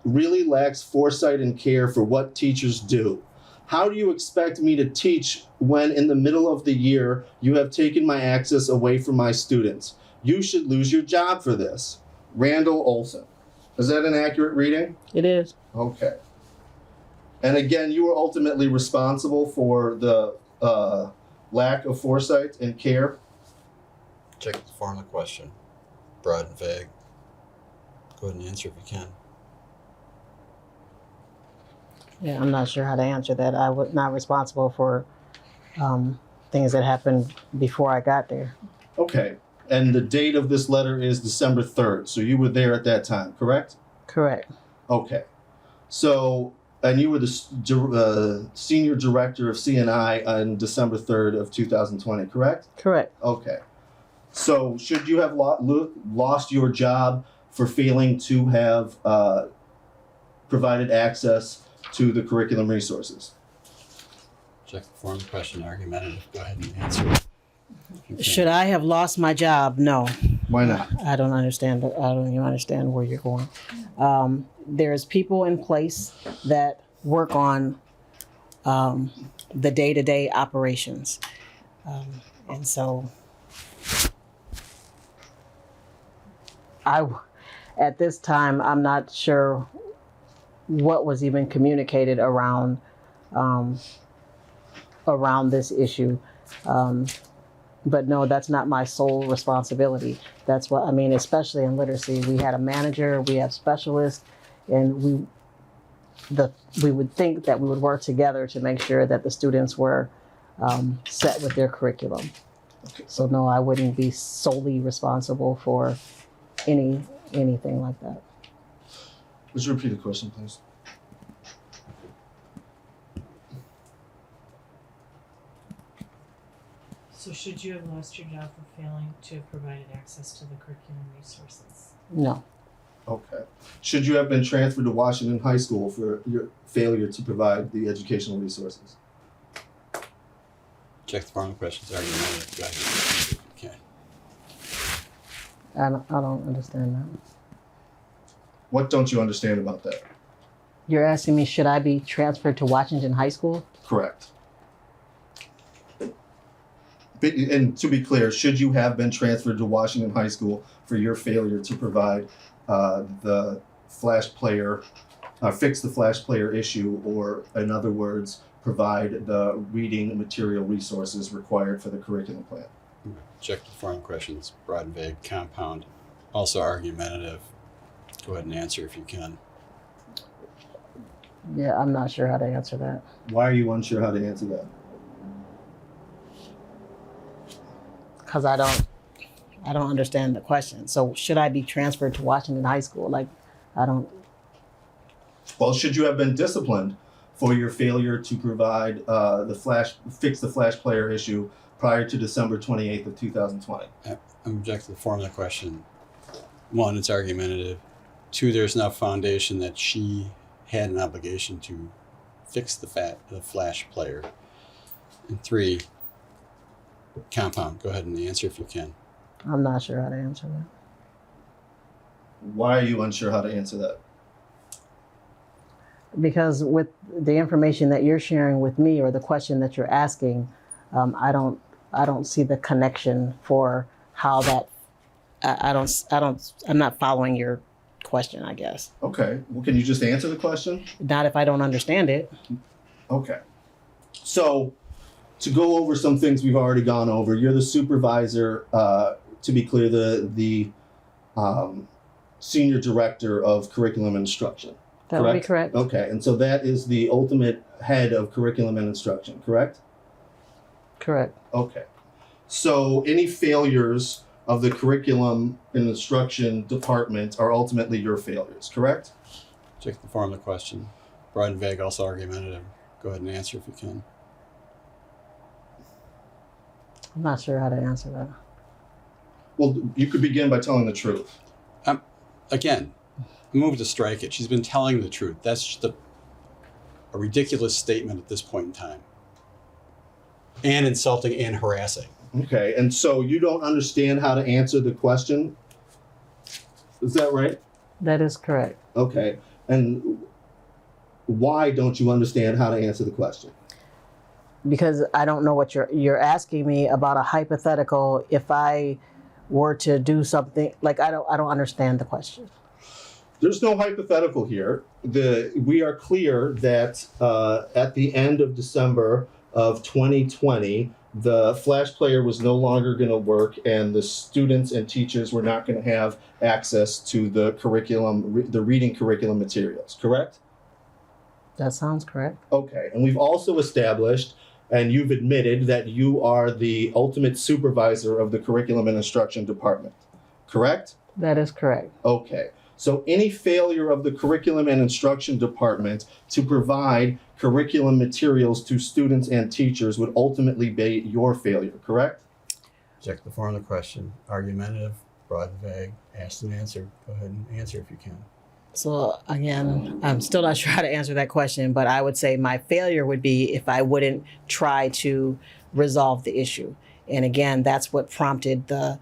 really lacks foresight and care for what teachers do. How do you expect me to teach when in the middle of the year you have taken my access away from my students? You should lose your job for this. Randall Olson." Is that an accurate reading? It is. Okay. And again, you were ultimately responsible for the lack of foresight and care? Check the form of the question. Broad and vague. Go ahead and answer if you can. Yeah, I'm not sure how to answer that. I was not responsible for things that happened before I got there. Okay. And the date of this letter is December 3rd. So you were there at that time, correct? Correct. Okay. So, and you were the senior director of CNI on December 3rd of 2020, correct? Correct. Okay. So, should you have lost your job for failing to have provided access to the curriculum resources? Check the form, question, argumentative. Go ahead and answer it. Should I have lost my job? No. Why not? I don't understand. I don't even understand where you're going. There's people in place that work on the day-to-day operations, and so at this time, I'm not sure what was even communicated around this issue. But no, that's not my sole responsibility. That's what I mean, especially in literacy. We had a manager, we have specialists, and we would think that we would work together to make sure that the students were set with their curriculum. So no, I wouldn't be solely responsible for anything like that. Would you repeat the question, please? So should you have lost your job for failing to have provided access to the curriculum resources? No. Okay. Should you have been transferred to Washington High School for your failure to provide the educational resources? Check the form, questions, argumentative. Go ahead. Okay. I don't understand that. What don't you understand about that? You're asking me, should I be transferred to Washington High School? Correct. And to be clear, should you have been transferred to Washington High School for your failure to provide the flash player, fix the flash player issue, or in other words, provide the reading material resources required for the curriculum plan? Check the form, questions, broad, vague, compound, also argumentative. Go ahead and answer if you can. Yeah, I'm not sure how to answer that. Why are you unsure how to answer that? Because I don't understand the question. So should I be transferred to Washington High School? Like, I don't. Well, should you have been disciplined for your failure to provide fix the flash player issue prior to December 28th of 2020? I'm objecting to the form of the question. One, it's argumentative. Two, there's enough foundation that she had an obligation to fix the flash player. And three, compound. Go ahead and answer if you can. I'm not sure how to answer that. Why are you unsure how to answer that? Because with the information that you're sharing with me or the question that you're asking, I don't see the connection for how that. I'm not following your question, I guess. Okay. Well, can you just answer the question? Not if I don't understand it. Okay. So, to go over some things we've already gone over, you're the supervisor, to be clear, the senior director of curriculum and instruction. That would be correct. Okay, and so that is the ultimate head of curriculum and instruction, correct? Correct. Okay. So any failures of the curriculum and instruction department are ultimately your failures, correct? Check the form of the question. Broad and vague, also argumentative. Go ahead and answer if you can. I'm not sure how to answer that. Well, you could begin by telling the truth. Again, move to strike it. She's been telling the truth. That's just a ridiculous statement at this point in time. And insulting and harassing. Okay, and so you don't understand how to answer the question? Is that right? That is correct. Okay, and why don't you understand how to answer the question? Because I don't know what you're asking me about a hypothetical. If I were to do something, like I don't understand the question. There's no hypothetical here. We are clear that at the end of December of 2020, the flash player was no longer going to work, and the students and teachers were not going to have access to the curriculum, the reading curriculum materials. Correct? That sounds correct. Okay, and we've also established, and you've admitted that you are the ultimate supervisor of the curriculum and instruction department, correct? That is correct. Okay, so any failure of the curriculum and instruction department to provide curriculum materials to students and teachers would ultimately be your failure, correct? Check the form of the question. Argumentative, broad, vague, asked and answered. Go ahead and answer if you can. So again, I'm still not sure how to answer that question, but I would say my failure would be if I wouldn't try to resolve the issue. And again, that's what prompted the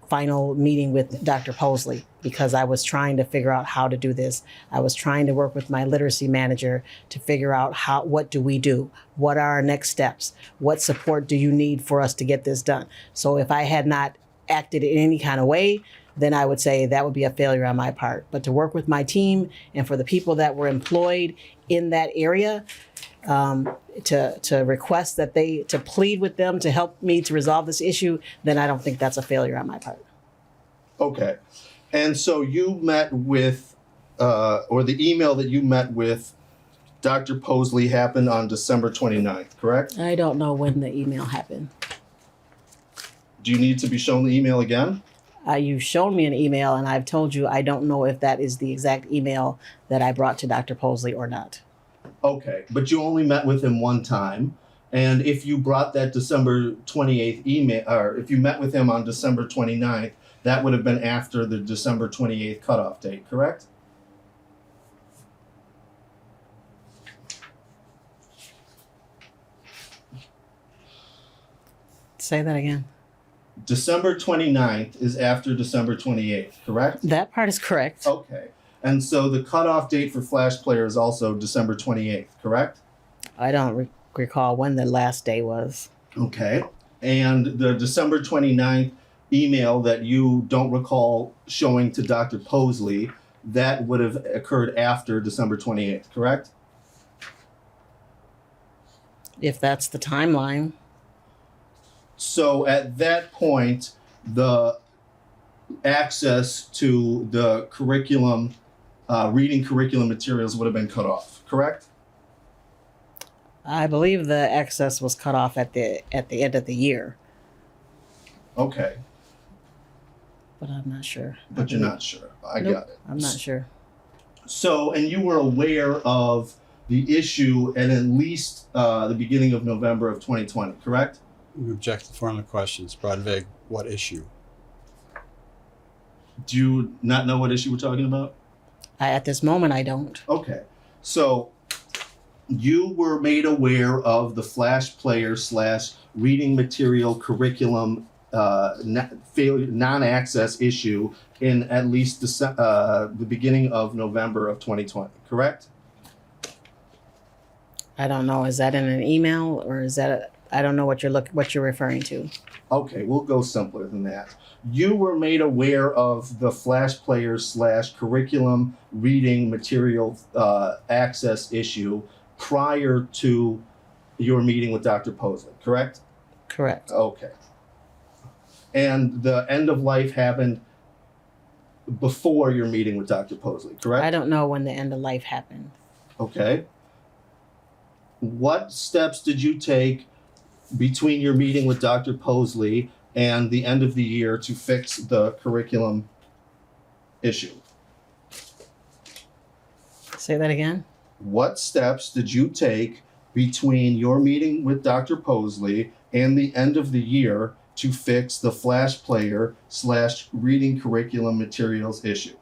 final meeting with Dr. Posley, because I was trying to figure out how to do this. I was trying to work with my literacy manager to figure out what do we do? What are our next steps? What support do you need for us to get this done? So if I had not acted in any kind of way, then I would say that would be a failure on my part. But to work with my team and for the people that were employed in that area, to request that to plead with them to help me to resolve this issue, then I don't think that's a failure on my part. Okay, and so you met with, or the email that you met with Dr. Posley happened on December 29th, correct? I don't know when the email happened. Do you need to be shown the email again? You've shown me an email, and I've told you I don't know if that is the exact email that I brought to Dr. Posley or not. Okay, but you only met with him one time. And if you brought that December 28th email, or if you met with him on December 29th, that would have been after the December 28th cutoff date, correct? Say that again. December 29th is after December 28th, correct? That part is correct. Okay. And so the cutoff date for Flash Player is also December 28th, correct? I don't recall when the last day was. Okay. And the December 29th email that you don't recall showing to Dr. Posley, that would have occurred after December 28th, correct? If that's the timeline. So at that point, the access to the curriculum, reading curriculum materials would have been cut off, correct? I believe the access was cut off at the end of the year, Okay, but I'm not sure. but you're not sure. I Nope, got it. I'm not sure. So, and you were aware of the issue at least the beginning of November of 2020, correct? We object to the form of the questions. Broad, vague, what issue? Do you not know what issue we're talking about? At this moment, I don't. Okay, so you were made aware of the Flash Player / reading material curriculum non-access issue in at least the beginning of November of 2020, correct? I don't know. Is that in an email or is that? I don't know what you're referring to. Okay, we'll go simpler than that. You were made aware of the Flash Player / curriculum reading material access issue prior to your meeting with Dr. Posley, correct? Correct. Okay. And the end of life happened before your meeting with Dr. Posley, correct? I don't know when the end of life happened. Okay. What steps did you take between your meeting with Dr. Posley and the end of the year to fix the curriculum issue? Say that again. What steps did you take between your meeting with Dr. Posley and the end of the year to fix the Flash Player / reading curriculum materials issue?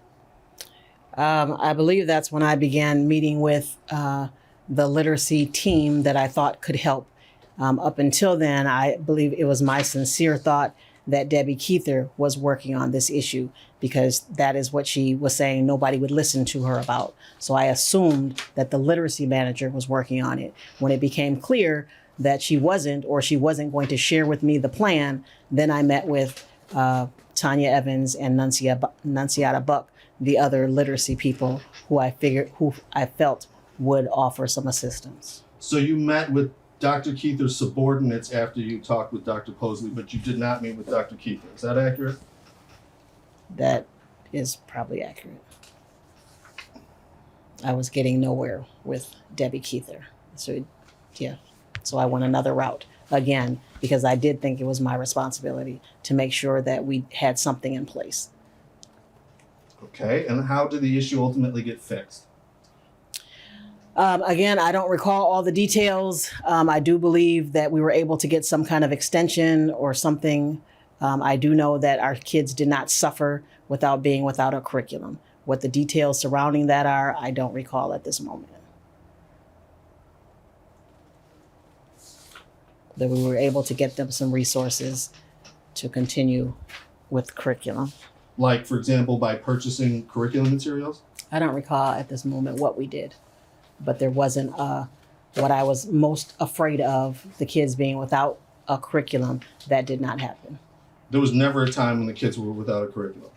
I believe that's when I began meeting with the literacy team that I thought could help. Up until then, I believe it was my sincere thought that Debbie Keither was working on this issue because that is what she was saying nobody would listen to her about. So I assumed that the literacy manager was working on it. When it became clear that she wasn't, or she wasn't going to share with me the plan, then I met with Tanya Evans and Nunciata Buck, the other literacy people who I felt would offer some assistance. So you met with Dr. Keither's subordinates after you talked with Dr. Posley, but you did not meet with Dr. Keither. Is that accurate? That is probably accurate. I was getting nowhere with Debbie Keither. So, yeah. So I went another route again because I did think it was my responsibility to make sure that we had something in place. Okay, and how did the issue ultimately get fixed? Again, I don't recall all the details. I do believe that we were able to get some kind of extension or something. I do know that our kids did not suffer without being without a curriculum. What the details surrounding that are, I don't recall at this moment. That we were able to get them some resources to continue with curriculum. Like, for example, by purchasing curriculum materials? I don't recall at this moment what we did, but there wasn't what I was most afraid of, the kids being without a curriculum. That did not happen. There was never a time when the kids were without a curriculum.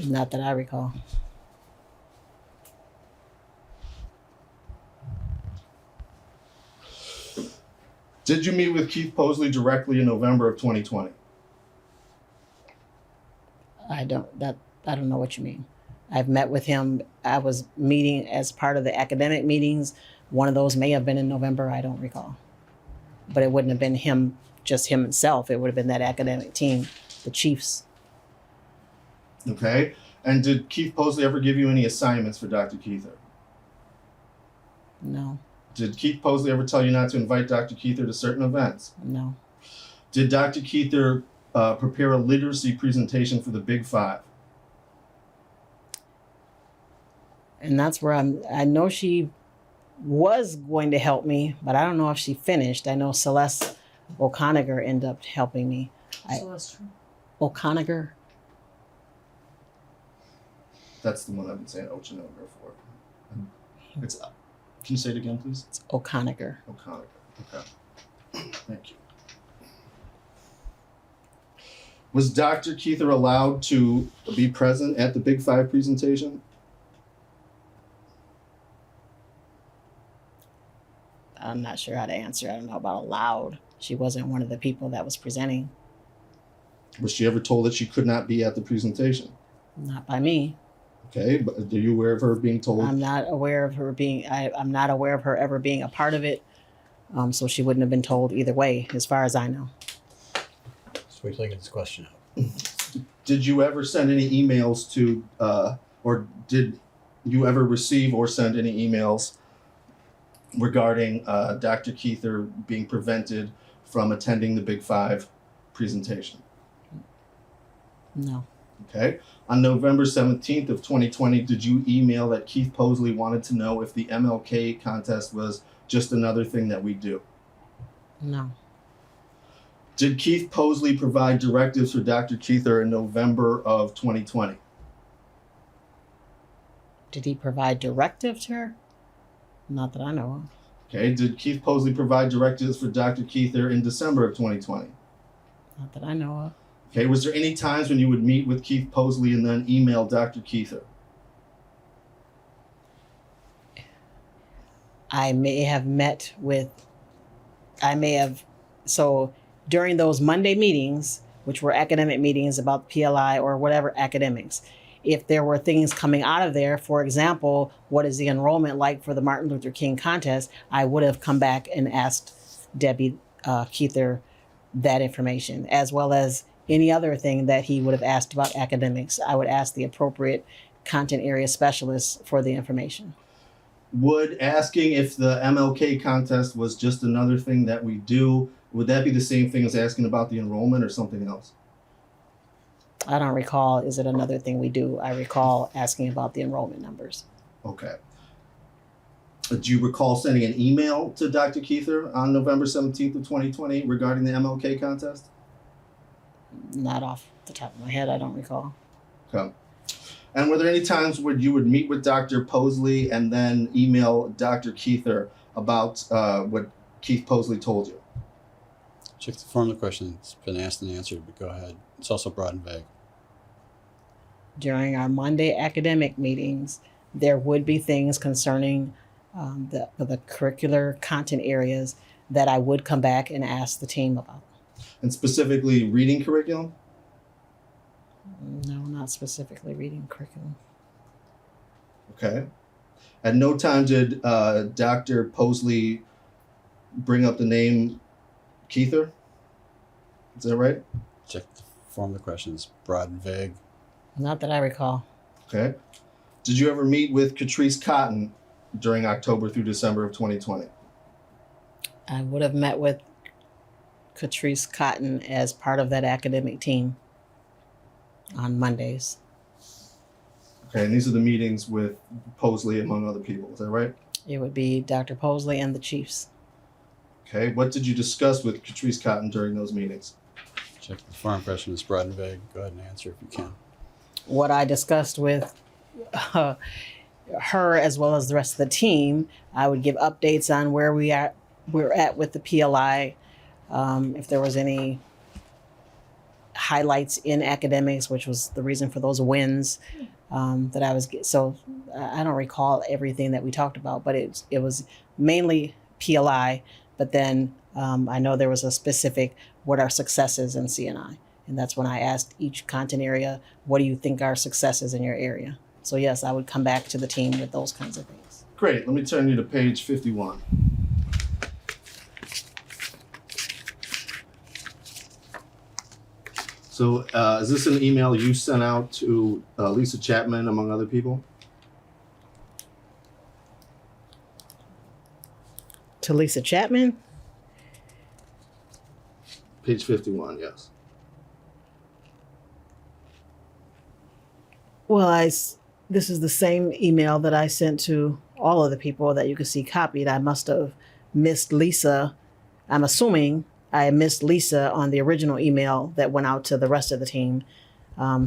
Not that I recall. Did you meet with Keith Posley directly in November of 2020? I don't know what you mean. I've met with him. I was meeting as part of the academic meetings. One of those may have been in November. I don't recall. But it wouldn't have been him, just him himself. It would have been that academic team, the chiefs. Okay. And did Keith Posley ever give you any assignments for Dr. Keither? No, Did Keith Posley ever tell you not to invite Dr. Keither to certain events? no. Did Dr. Keither prepare a literacy presentation for the Big Five? And that's where I know she was going to help me, but I don't know if she finished. I know Celeste O'Connor ended up helping me. Celeste. O'Connor. That's the one I've been saying Ochinoga for. It's, can you say it again, please? It's O'Connor. O'Connor. Okay. Thank you. Was Dr. Keither allowed to be present at the Big Five presentation? I'm not sure how to answer. I don't know about allowed. She wasn't one of the people that was presenting. Was she ever told that she could not be at the presentation? Not by me. Okay, but are you aware of her being told? I'm not aware of her being. I'm not aware of her ever being a part of it. So she wouldn't have been told either way, as far as I know. Just wait till I get this question out. Did you ever send any emails to, or did you ever receive or send any emails regarding Dr. Keither being prevented from attending the Big Five presentation? No. Okay. On November 17th of 2020, did you email that Keith Posley wanted to know if the MLK contest was just another thing that we do? No. Did Keith Posley provide directives for Dr. Keither in November of 2020? Did he provide directive to her? Not that I know of. Okay. Did Keith Posley provide directives for Dr. Keither in December of 2020? Not that I know of. Okay. Was there any times when you would meet with Keith Posley and then email Dr. Keither? So during those Monday meetings, which were academic meetings about PLI or whatever academics, if there were things coming out of there, for example, what is the enrollment like for the Martin Luther King contest, I would have come back and asked Debbie Keither that information, as well as any other thing that he would have asked about academics. I would ask the appropriate content area specialists for the information. Would asking if the MLK contest was just another thing that we do, would that be the same thing as asking about the enrollment or something else? I don't recall, is it another thing we do? I recall asking about the enrollment numbers. Okay. Do you recall sending an email to Dr. Keither on November 17th of 2020 regarding the MLK contest? Not off the top of my head, I don't recall. Okay. And were there any times where you would meet with Dr. Posley and then email Dr. Keither about what Keith Posley told you? Check the form of the question. It's been asked and answered, but go ahead. It's also broad and vague. During our Monday academic meetings, there would be things concerning the curricular content areas that I would come back and ask the team about. And specifically reading curriculum? No, not specifically reading curriculum. Okay. At no time did Dr. Posley bring up the name Keither? Is that right? Check the form of the questions. Broad and vague. Not that I recall. Okay. Did you ever meet with Catrice Cotton during October through December of 2020? I would have met with Catrice Cotton as part of that academic team on Mondays. Okay, and these are the meetings with Posley among other people. Is that right? It would be Dr. Posley and the chiefs. Okay. What did you discuss with Catrice Cotton during those meetings? Check the form of questions. Broad and vague. Go ahead and answer if you can. What I discussed with her as well as the rest of the team, I would give updates on where we're at with the PLI, if there was any highlights in academics, which was the reason for those wins that I was. So I don't recall everything that we talked about, but it was mainly PLI. But then I know there was a specific what are successes in CNI. And that's when I asked each content area, what do you think are successes in your area? So yes, I would come back to the team with those kinds of things. Great. Let me turn you to page 51. So is this an email you sent out to Lisa Chapman, among other people? To Lisa Chapman? Page 51, yes. Well, this is the same email that I sent to all of the people that you could see copied. I must have missed Lisa. I'm assuming I missed Lisa on the original email that went out to the rest of the team.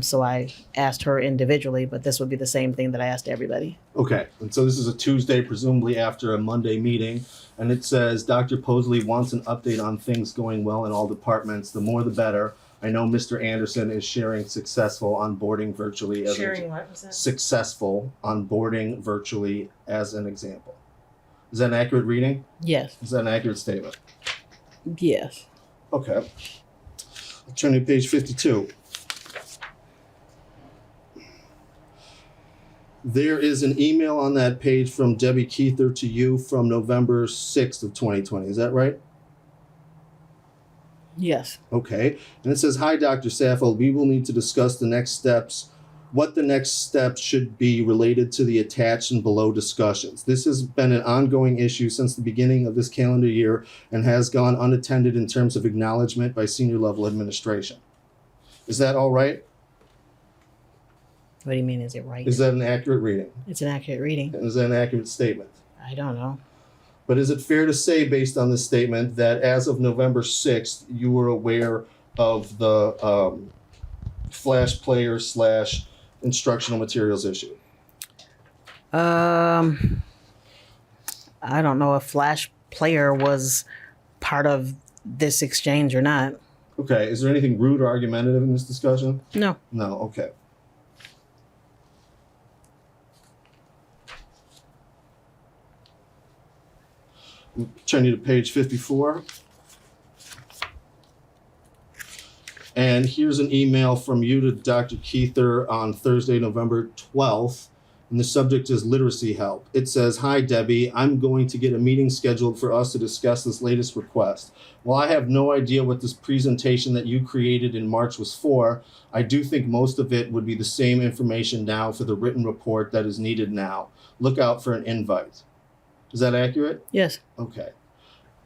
So I asked her individually, but this would be the same thing that I asked everybody. Okay, and so this is a Tuesday, presumably after a Monday meeting, and it says Dr. Posley wants an update on things going well in all departments. The more the better. I know Mr. Anderson is sharing successful onboarding virtually as Sharing what was that? successful onboarding virtually as an example. Is that an accurate reading? Yes. Is that an accurate statement? Yes. Okay. I'll turn to page 52. There is an email on that page from Debbie Keither to you from November 6th of 2020. Is that right? Yes. Okay. And it says, "Hi, Dr. Saffold. We will need to discuss the next steps, what the next steps should be related to the attached and below discussions. This has been an ongoing issue since the beginning of this calendar year and has gone unattended in terms of acknowledgement by senior level administration." Is that all right? What do you mean, is it right? Is that an accurate reading? It's an accurate reading. And is that an accurate statement? I don't know. But is it fair to say, based on this statement, that as of November 6th, you were aware of the Flash player / instructional materials issue? I don't know if Flash player was part of this exchange or not. Okay. Is there anything rude or argumentative in this discussion? No. No. Okay. Turn you to page 54. And here's an email from you to Dr. Keither on Thursday, November 12th. And the subject is literacy help. It says, "Hi, Debbie. I'm going to get a meeting scheduled for us to discuss this latest request. While I have no idea what this presentation that you created in March was for, I do think most of it would be the same information now for the written report that is needed now. Look out for an invite." Is that accurate? Yes. Okay.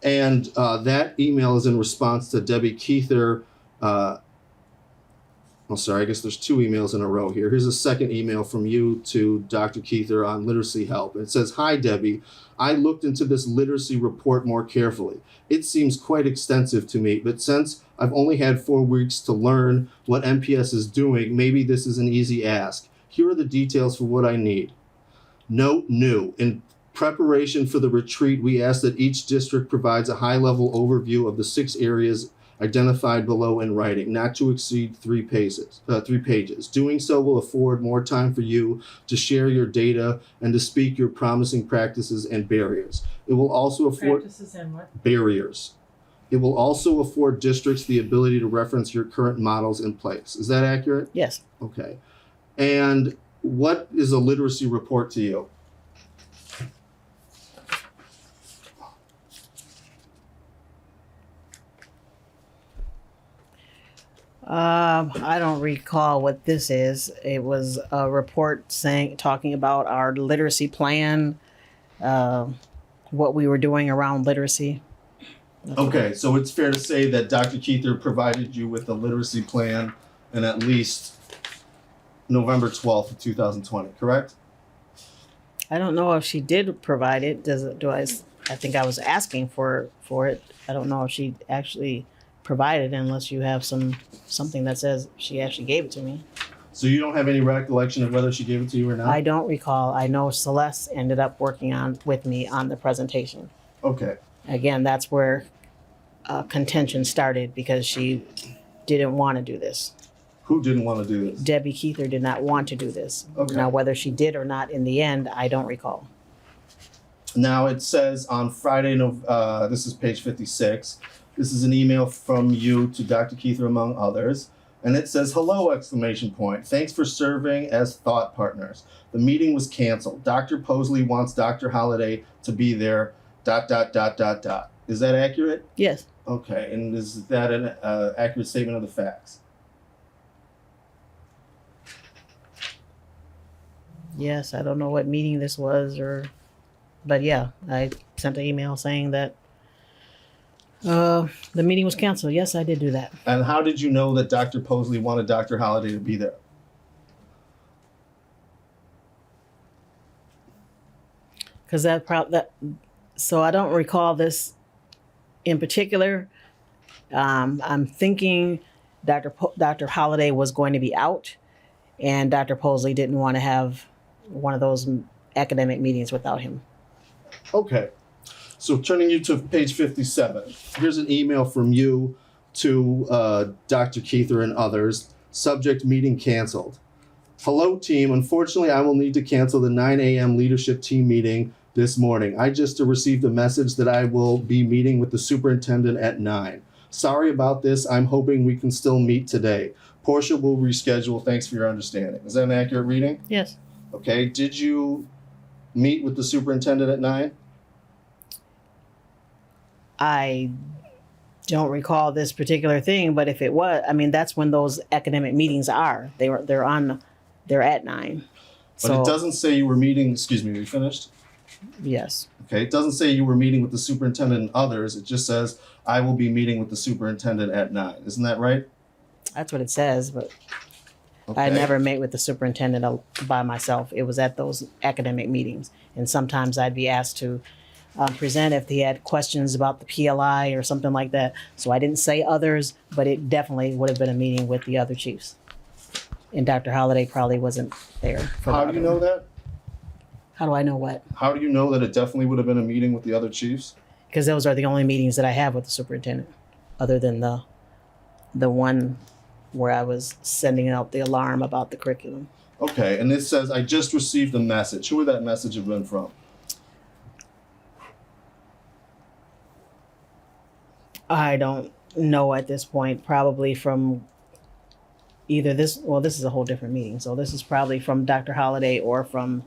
And that email is in response to Debbie Keither. I guess there's two emails in a row here. Here's a second email from you to Dr. Keither on literacy help. It says, "Hi, Debbie. I looked into this literacy report more carefully. It seems quite extensive to me, but since I've only had 4 weeks to learn what MPS is doing, maybe this is an easy ask. Here are the details for what I need. Note new. In preparation for the retreat, we ask that each district provides a high-level overview of the 6 areas identified below in writing, not to exceed 3 pages. Doing so will afford more time for you to share your data and to speak your promising practices and barriers. It will also afford Practices and what? barriers. It will also afford districts the ability to reference your current models in place." Is that accurate? Yes. Okay. And what is a literacy report to you? I don't recall what this is. It was a report talking about our literacy plan, what we were doing around literacy. Okay, so it's fair to say that Dr. Keither provided you with a literacy plan in at least November 12th of 2020, correct? I don't know if she did provide it. I think I was asking for it. I don't know if she actually provided it unless you have something that says she actually gave it to me. So you don't have any recollection of whether she gave it to you or not? I don't recall. I know Celeste ended up working with me on the presentation. Okay. Again, that's where contention started because she didn't want to do this. Who didn't want to do this? Debbie Keither did not want to do this. Okay. Now, whether she did or not in the end, I don't recall. Now it says on Friday, this is page 56. This is an email from you to Dr. Keither, among others. And it says, hello, exclamation point. Thanks for serving as thought partners. The meeting was canceled. Dr. Posley wants Dr. Holliday to be there, ... Is that accurate? Yes. Okay, and is that an accurate statement of the facts? Yes, I don't know what meeting this was but yeah, I sent an email saying that the meeting was canceled. Yes, I did do that. And how did you know that Dr. Posley wanted Dr. Holliday to be there? Because so I don't recall this in particular. I'm thinking Dr. Holliday was going to be out, and Dr. Posley didn't want to have one of those academic meetings without him. Okay. So turning you to page 57, here's an email from you to Dr. Keither and others. Subject: meeting canceled. Hello, team. Unfortunately, I will need to cancel the 9 a.m. leadership team meeting this morning. I just received a message that I will be meeting with the superintendent at 9. Sorry about this. I'm hoping we can still meet today. Portia will reschedule. Thanks for your understanding. Is that an accurate reading? Yes. Okay. Did you meet with the superintendent at 9? I don't recall this particular thing, but if it was, I mean, that's when those academic meetings are. They're at 9. But it doesn't say you were meeting. Excuse me. Are you finished? Yes. Okay. It doesn't say you were meeting with the superintendent and others. It just says I will be meeting with the superintendent at 9. Isn't that right? That's what it says, but Okay. I never met with the superintendent by myself. It was at those academic meetings, and sometimes I'd be asked to present if he had questions about the PLI or something like that. So I didn't say others, but it definitely would have been a meeting with the other chiefs. And Dr. Holliday probably wasn't there. How do you know that? How do I know what? How do you know that it definitely would have been a meeting with the other chiefs? Because those are the only meetings that I have with the superintendent, other than the one where I was sending out the alarm about the curriculum. Okay, and it says, I just received a message. Who would that message have been from? I don't know at this point. Probably from either this is a whole different meeting. So this is probably from Dr. Holliday or from,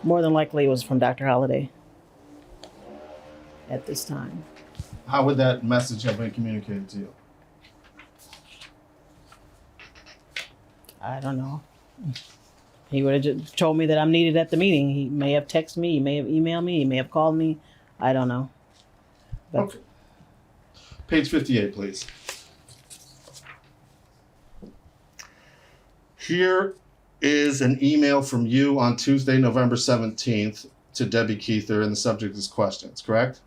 more than likely it was from Dr. Holliday at this time. How would that message have been communicated to you? I don't know. He would have just told me that I'm needed at the meeting. He may have texted me, he may have emailed me, he may have called me. I don't know. But Okay. Page 58, please. Here is an email from you on Tuesday, November 17th to Debbie Keither, and the subject is questions, correct?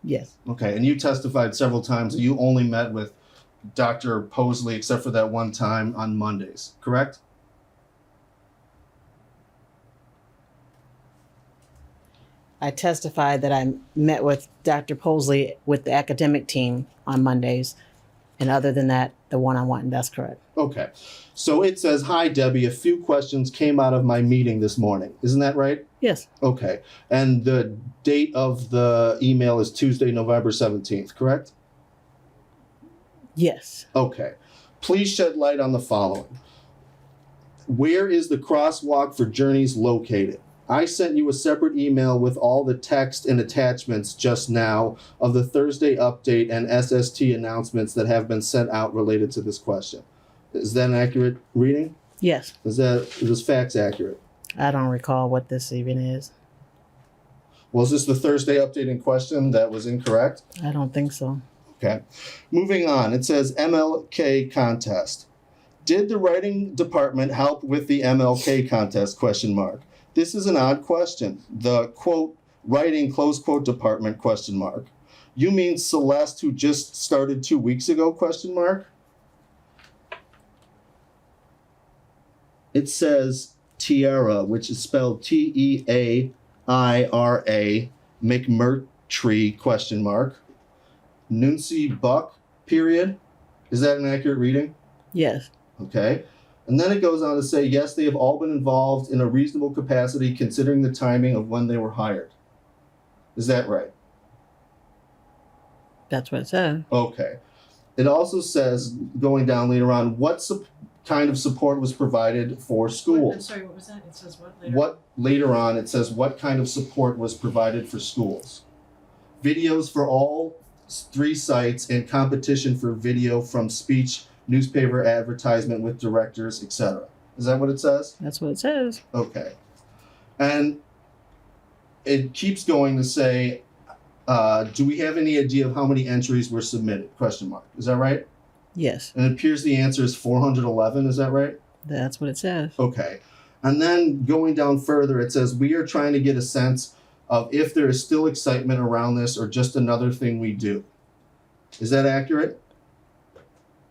yes, Okay, and you testified several times that you only met with Dr. Posley except for that one time on Mondays, correct? I testified that I met with Dr. Posley with the academic team on Mondays. And other than that, the one-on-one, that's correct. Okay, so it says, hi, Debbie, a few questions came out of my meeting this morning. Isn't that right? Yes, Okay, and the date of the email is Tuesday, November 17th, correct? yes. Okay, please shed light on the following. Where is the crosswalk for journeys located? I sent you a separate email with all the text and attachments just now of the Thursday update and SST announcements that have been sent out related to this question. Is that an accurate reading? Yes. Is this facts accurate? I don't recall what this even is. Was this the Thursday update in question that was incorrect? I don't think so. Okay. Moving on, it says MLK contest. Did the writing department help with the MLK contest? Question mark. This is an odd question. The quote, writing, close quote, department, question mark. You mean Celeste, who just started 2 weeks ago, question mark? It says Tiara, which is spelled Teaira, McMurtry, question mark. Nuncy Buck, period. Is that an accurate reading? Yes. Okay. And then it goes on to say, yes, they have all been involved in a reasonable capacity considering the timing of when they were hired. Is that right? That's what it says. Okay. It also says, going down later on, what kind of support was provided for I'm schools? sorry, what was that? It says what later? What later on, it says, what kind of support was provided for schools? Videos for all 3 sites and competition for video from speech, newspaper advertisement with directors, etc. Is that what it says? That's what it says. Okay. And it keeps going to say, do we have any idea of how many entries were submitted? Question mark. Is that right? Yes. And it appears the answer is 411. Is that right? That's what it says. Okay. And then going down further, it says, we are trying to get a sense of if there is still excitement around this or just another thing we do. Is that accurate?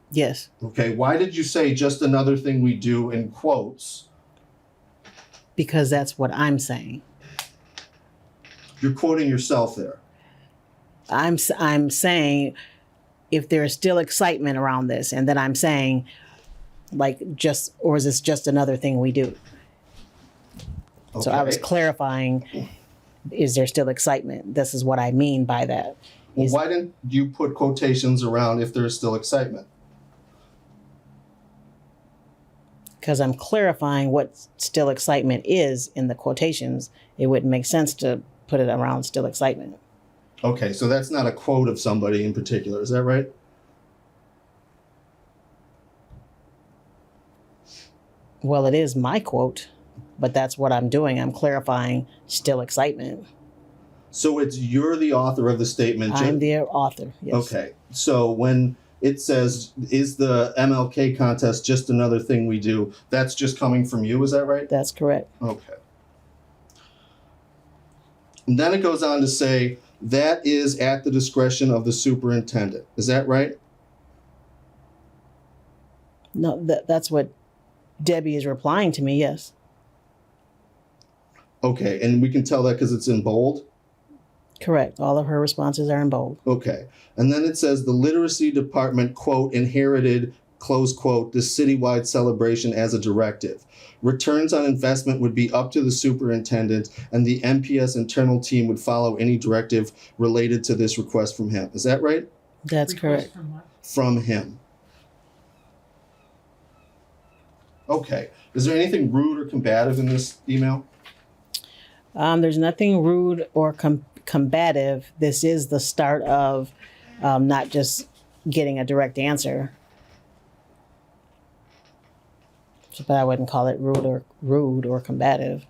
Yes. Okay. Why did you say just another thing we do in quotes? Because that's what I'm saying. You're quoting yourself there. I'm saying if there's still excitement around this, and then I'm saying like or is this just another thing we do? Okay. So I was clarifying, is there still excitement? This is what I mean by that. Well, why didn't you put quotations around if there is still excitement? Because I'm clarifying what still excitement is in the quotations. It wouldn't make sense to put it around still excitement. Okay, so that's not a quote of somebody in particular, is that right? Well, it is my quote, but that's what I'm doing. I'm clarifying still excitement. So you're the author of the statement. I'm the author, yes. Okay, so when it says, is the MLK contest just another thing we do, that's just coming from you, is that right? That's correct. Okay. And then it goes on to say, that is at the discretion of the superintendent. Is that right? No, that's what Debbie is replying to me, yes. Okay, and we can tell that because it's in bold? Correct. All of her responses are in bold. Okay. And then it says the literacy department, quote, inherited, close quote, the citywide celebration as a directive. Returns on investment would be up to the superintendent, and the MPS internal team would follow any directive related to this request from him. Is that right? That's Request correct. From what? From him. Okay. Is there anything rude or combative in this email? There's nothing rude or combative. This is the start of not just getting a direct answer. But I wouldn't call it rude or combative.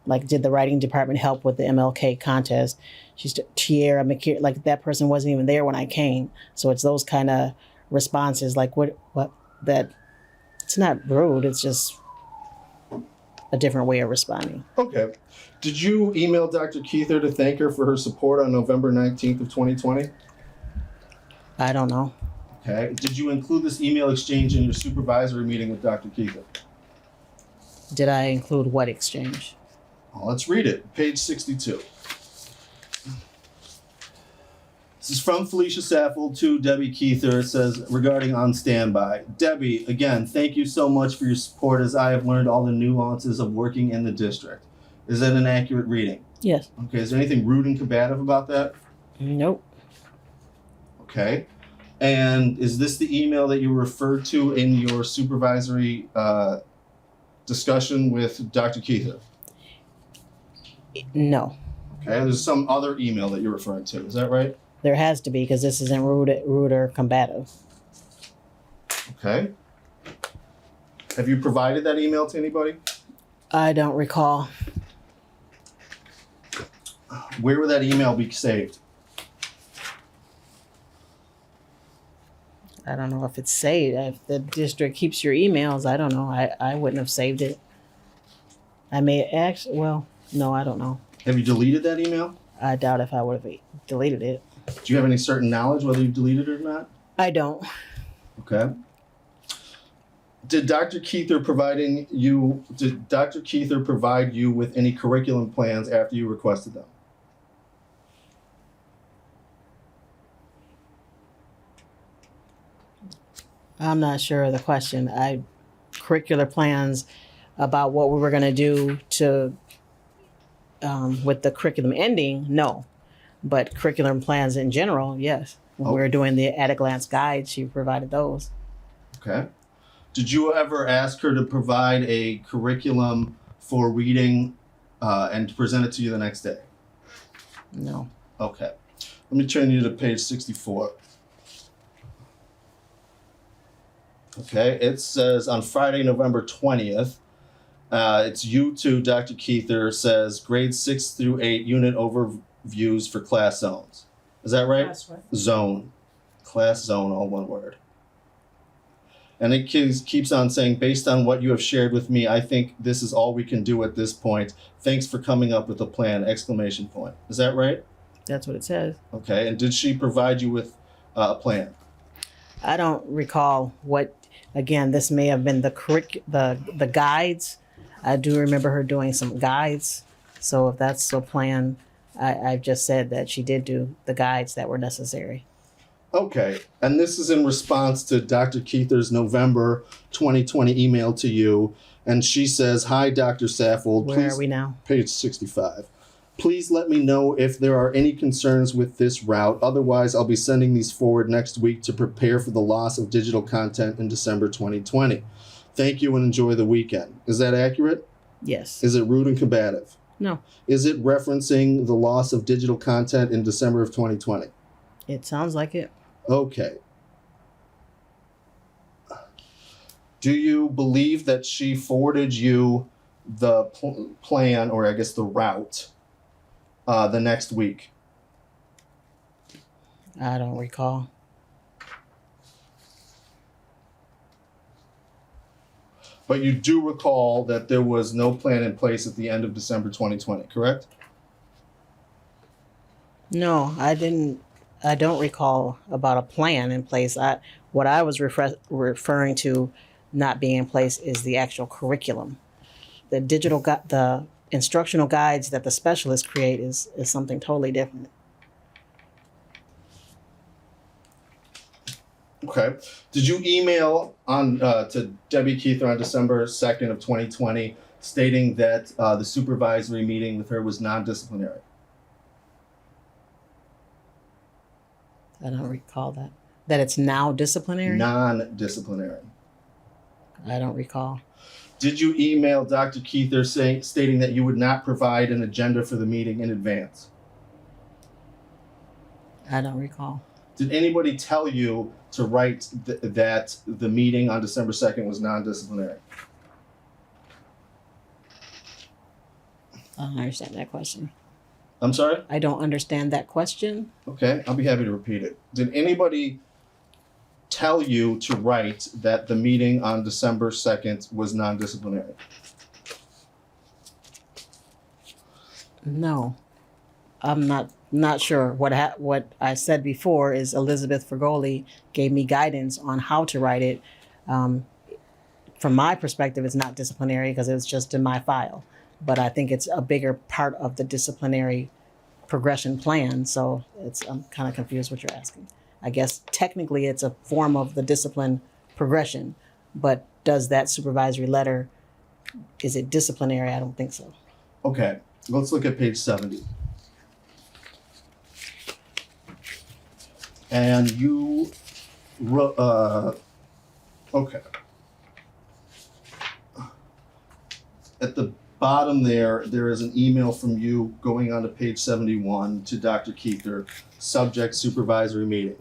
Like, did the writing department help with the MLK contest? She's Tiara McKeer, like that person wasn't even there when I came. So it's those kind of responses, like what that it's not rude, it's just a different way of responding. Okay. Did you email Dr. Keither to thank her for her support on November 19th of 2020? I don't know. Okay. Did you include this email exchange in your supervisory meeting with Dr. Keither? Did I include what exchange? Well, let's read it. Page 62. This is from Felicia Saffold to Debbie Keither. It says, regarding on standby. Debbie, again, thank you so much for your support as I have learned all the nuances of working in the district. Is that an accurate reading? Yes. Okay. Is there anything rude and combative about that? Nope. Okay. And is this the email that you referred to in your supervisory discussion with Dr. Keither? No, Okay, and there's some other email that you're referring to. Is that right? there has to be because this isn't rude or combative. Okay. Have you provided that email to anybody? I don't recall. Where would that email be saved? I don't know if it's saved. If the district keeps your emails, I don't know. I wouldn't have saved it. I may actually, well, no, I don't know. Have you deleted that email? I doubt if I would have deleted it. Do you have any certain knowledge whether you deleted it or not? I don't. Okay. Did Dr. Keither provide you with any curriculum plans after you requested them? I'm not sure of the question. Curricular plans about what we were going to do to with the curriculum ending, no. But curriculum plans in general, yes. When we were doing the at a glance guide, she provided those. Okay. Did you ever ask her to provide a curriculum for reading and to present it to you the next day? No. Okay. Let me turn you to page 64. Okay, it says on Friday, November 20th, it's you two, Dr. Keither, says grades 6 through 8 unit overviews for class zones. Is that right? Class what? Zone. Class zone, all one word. And it keeps on saying, based on what you have shared with me, I think this is all we can do at this point. Thanks for coming up with a plan, exclamation point. Is that right? That's what it says. Okay, and did she provide you with a plan? I don't recall what, again, this may have been the guides. I do remember her doing some guides. So if that's a plan, I've just said that she did do the guides that were necessary. Okay, and this is in response to Dr. Keither's November 2020 email to you, and she says, "Hi, Dr. Saffold. Where are we now? Page 65. Please let me know if there are any concerns with this route. Otherwise, I'll be sending these forward next week to prepare for the loss of digital content in December 2020. Thank you and enjoy the weekend." Is that accurate? Yes. Is it rude and combative? No. Is it referencing the loss of digital content in December of 2020? It sounds like it. Okay. Do you believe that she forwarded you the plan, or I guess the route, the next week? I don't recall. But you do recall that there was no plan in place at the end of December 2020, correct? No, I didn't. I don't recall about a plan in place. What I was referring to not being in place is the actual curriculum. The the instructional guides that the specialists create is something totally different. Okay. Did you email on to Debbie Keither on December 2nd of 2020 stating that the supervisory meeting with her was non-disciplinary? I don't recall that. That it's now disciplinary? Non-disciplinary. I don't recall. Did you email Dr. Keither stating that you would not provide an agenda for the meeting in advance? I don't recall. Did anybody tell you to write that the meeting on December 2nd was non-disciplinary? I don't understand that question. I'm sorry? I don't understand that question. Okay, I'll be happy to repeat it. Did anybody tell you to write that the meeting on December 2nd was non-disciplinary? No. I'm not sure. What I said before is Elizabeth Fergoli gave me guidance on how to write it. From my perspective, it's not disciplinary because it was just in my file. But I think it's a bigger part of the disciplinary progression plan. So I'm kind of confused what you're asking. I guess technically it's a form of the discipline progression, but does that supervisory letter, is it disciplinary? I don't think so. Okay, let's look at page 70. And you wrote, okay. at the bottom there is an email from you going on to page 71 to Dr. Keither, subject supervisory meeting.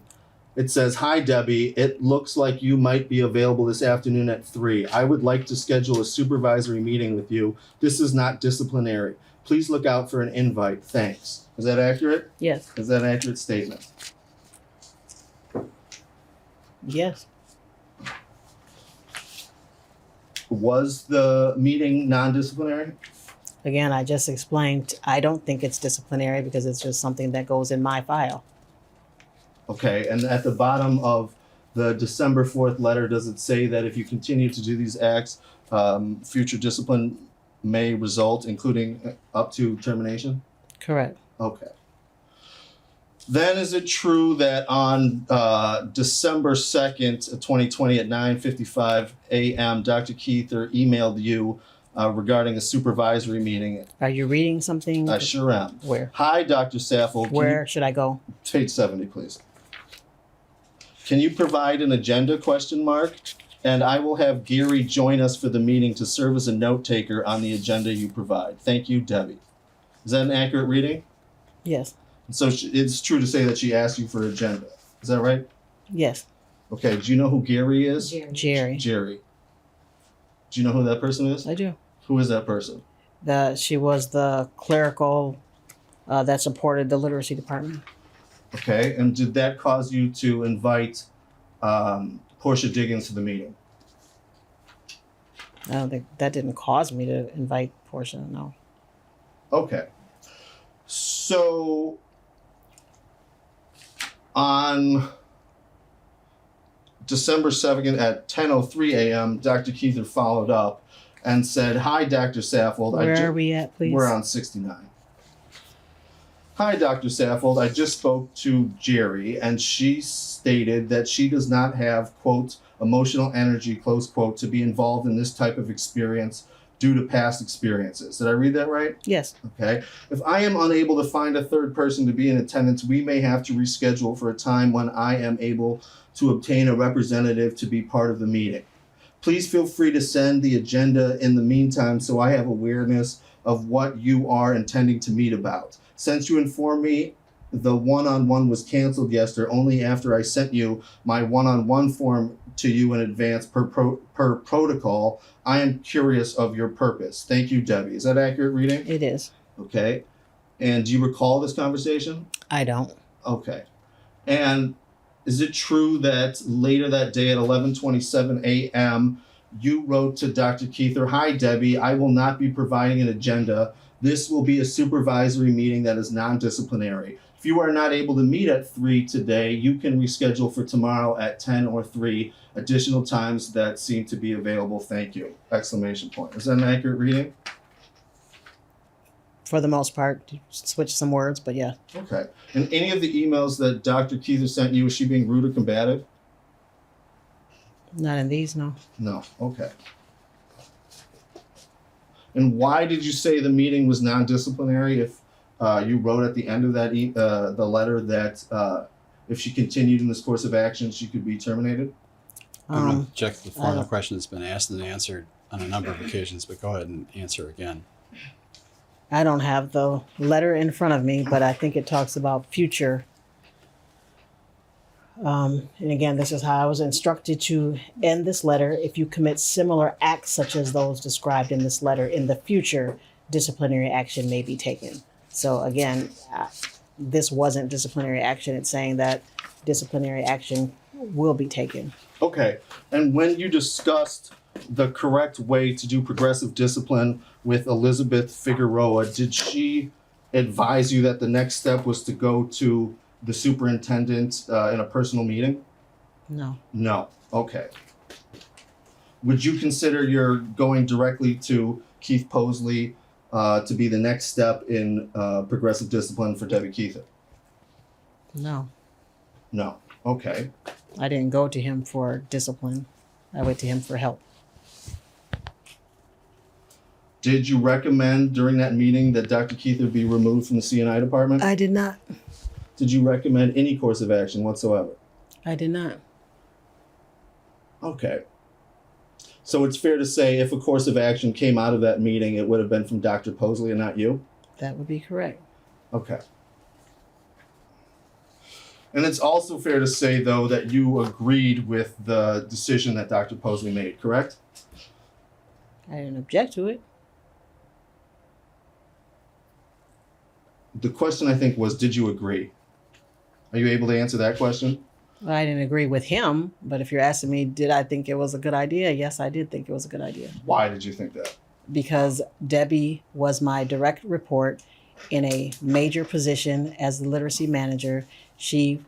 It says, "Hi Debbie, it looks like you might be available this afternoon at 3. I would like to schedule a supervisory meeting with you. This is not disciplinary. Please look out for an invite. Thanks." Is that accurate? Yes. Is that an accurate statement? Yes. Was the meeting non-disciplinary? Again, I just explained, I don't think it's disciplinary because it's just something that goes in my file. Okay, and at the bottom of the December 4th letter, does it say that if you continue to do these acts, future discipline may result, including up to termination? Correct. Okay. Then is it true that on December 2nd, 2020 at 9:55 a.m., Dr. Keither emailed you regarding a supervisory meeting? Are you reading something? I sure am. Where? "Hi, Dr. Saffold. Where should I go? Page 70, please. Can you provide an agenda, question mark? And I will have Gary join us for the meeting to serve as a note taker on the agenda you provide. Thank you, Debbie." Is that an accurate reading? Yes. So it's true to say that she asked you for agenda. Is that right? Yes. Okay, do you know who Gary is? Jerry. Jerry. Do you know who that person is? I do. Who is that person? She was the clerical that supported the literacy department. Okay, and did that cause you to invite Portia Diggins to the meeting? I don't think that didn't cause me to invite Portia. No. Okay. So on December 2nd at 10:03 a.m., Dr. Keither followed up and said, "Hi, Dr. Saffold." Where are we at, please? We're on 69. "Hi, Dr. Saffold. I just spoke to Jerry, and she stated that she does not have, quote, emotional energy, close quote, to be involved in this type of experience due to past experiences." Did I read that right? Yes. Okay. "If I am unable to find a third person to be in attendance, we may have to reschedule for a time when I am able to obtain a representative to be part of the meeting. Please feel free to send the agenda in the meantime so I have awareness of what you are intending to meet about. Since you informed me the one-on-one was canceled yesterday only after I sent you my one-on-one form to you in advance per protocol, I am curious of your purpose. Thank you, Debbie." Is that accurate reading? It is. Okay. And do you recall this conversation? I don't. Okay. And is it true that later that day at 11:27 a.m., you wrote to Dr. Keither, "Hi, Debbie, I will not be providing an agenda. This will be a supervisory meeting that is non-disciplinary. If you are not able to meet at 3 today, you can reschedule for tomorrow at 10 or 3 additional times that seem to be available. Thank you!" Exclamation point. Is that an accurate reading? For the most part, switch some words, but yeah. Okay. And any of the emails that Dr. Keither sent you, was she being rude or combative? Not in these, no. No. Okay. And why did you say the meeting was non-disciplinary if you wrote at the end of that the letter that if she continued in this course of action, she could be terminated? I'm going to check the I formal don't- question that's been asked and answered on a number of occasions, but go ahead and answer again. I don't have the letter in front of me, but I think it talks about future. And again, this is how I was instructed to end this letter. If you commit similar acts such as those described in this letter in the future, disciplinary action may be taken. So again, this wasn't disciplinary action. It's saying that disciplinary action will be taken. Okay. And when you discussed the correct way to do progressive discipline with Elizabeth Figueroa, did she advise you that the next step was to go to the superintendent in a personal meeting? No. No. Okay. Would you consider your going directly to Keith Posley to be the next step in progressive discipline for Debbie Keither? No. No. Okay. I didn't go to him for discipline. I went to him for help. Did you recommend during that meeting that Dr. Keither be removed from the C&I department? I did not. Did you recommend any course of action whatsoever? I did not. Okay. So it's fair to say if a course of action came out of that meeting, it would have been from Dr. Posley and not you? That would be correct. Okay. And it's also fair to say, though, that you agreed with the decision that Dr. Posley made, correct? I didn't object to it. The question, I think, was, did you agree? Are you able to answer that question? Well, I didn't agree with him, but if you're asking me, did I think it was a good idea? Yes, I did think it was a good idea. Why did you think that? Because Debbie was my direct report in a major position as the literacy manager. She,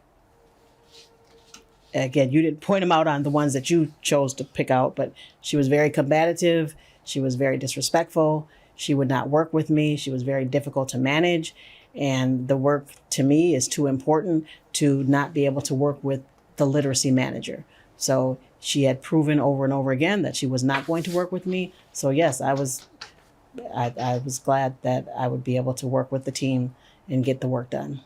again, you didn't point them out on the ones that you chose to pick out, but she was very combative. She was very disrespectful. She would not work with me. She was very difficult to manage. And the work to me is too important to not be able to work with the literacy manager. So she had proven over and over again that she was not going to work with me. So yes, I was glad that I would be able to work with the team and get the work done.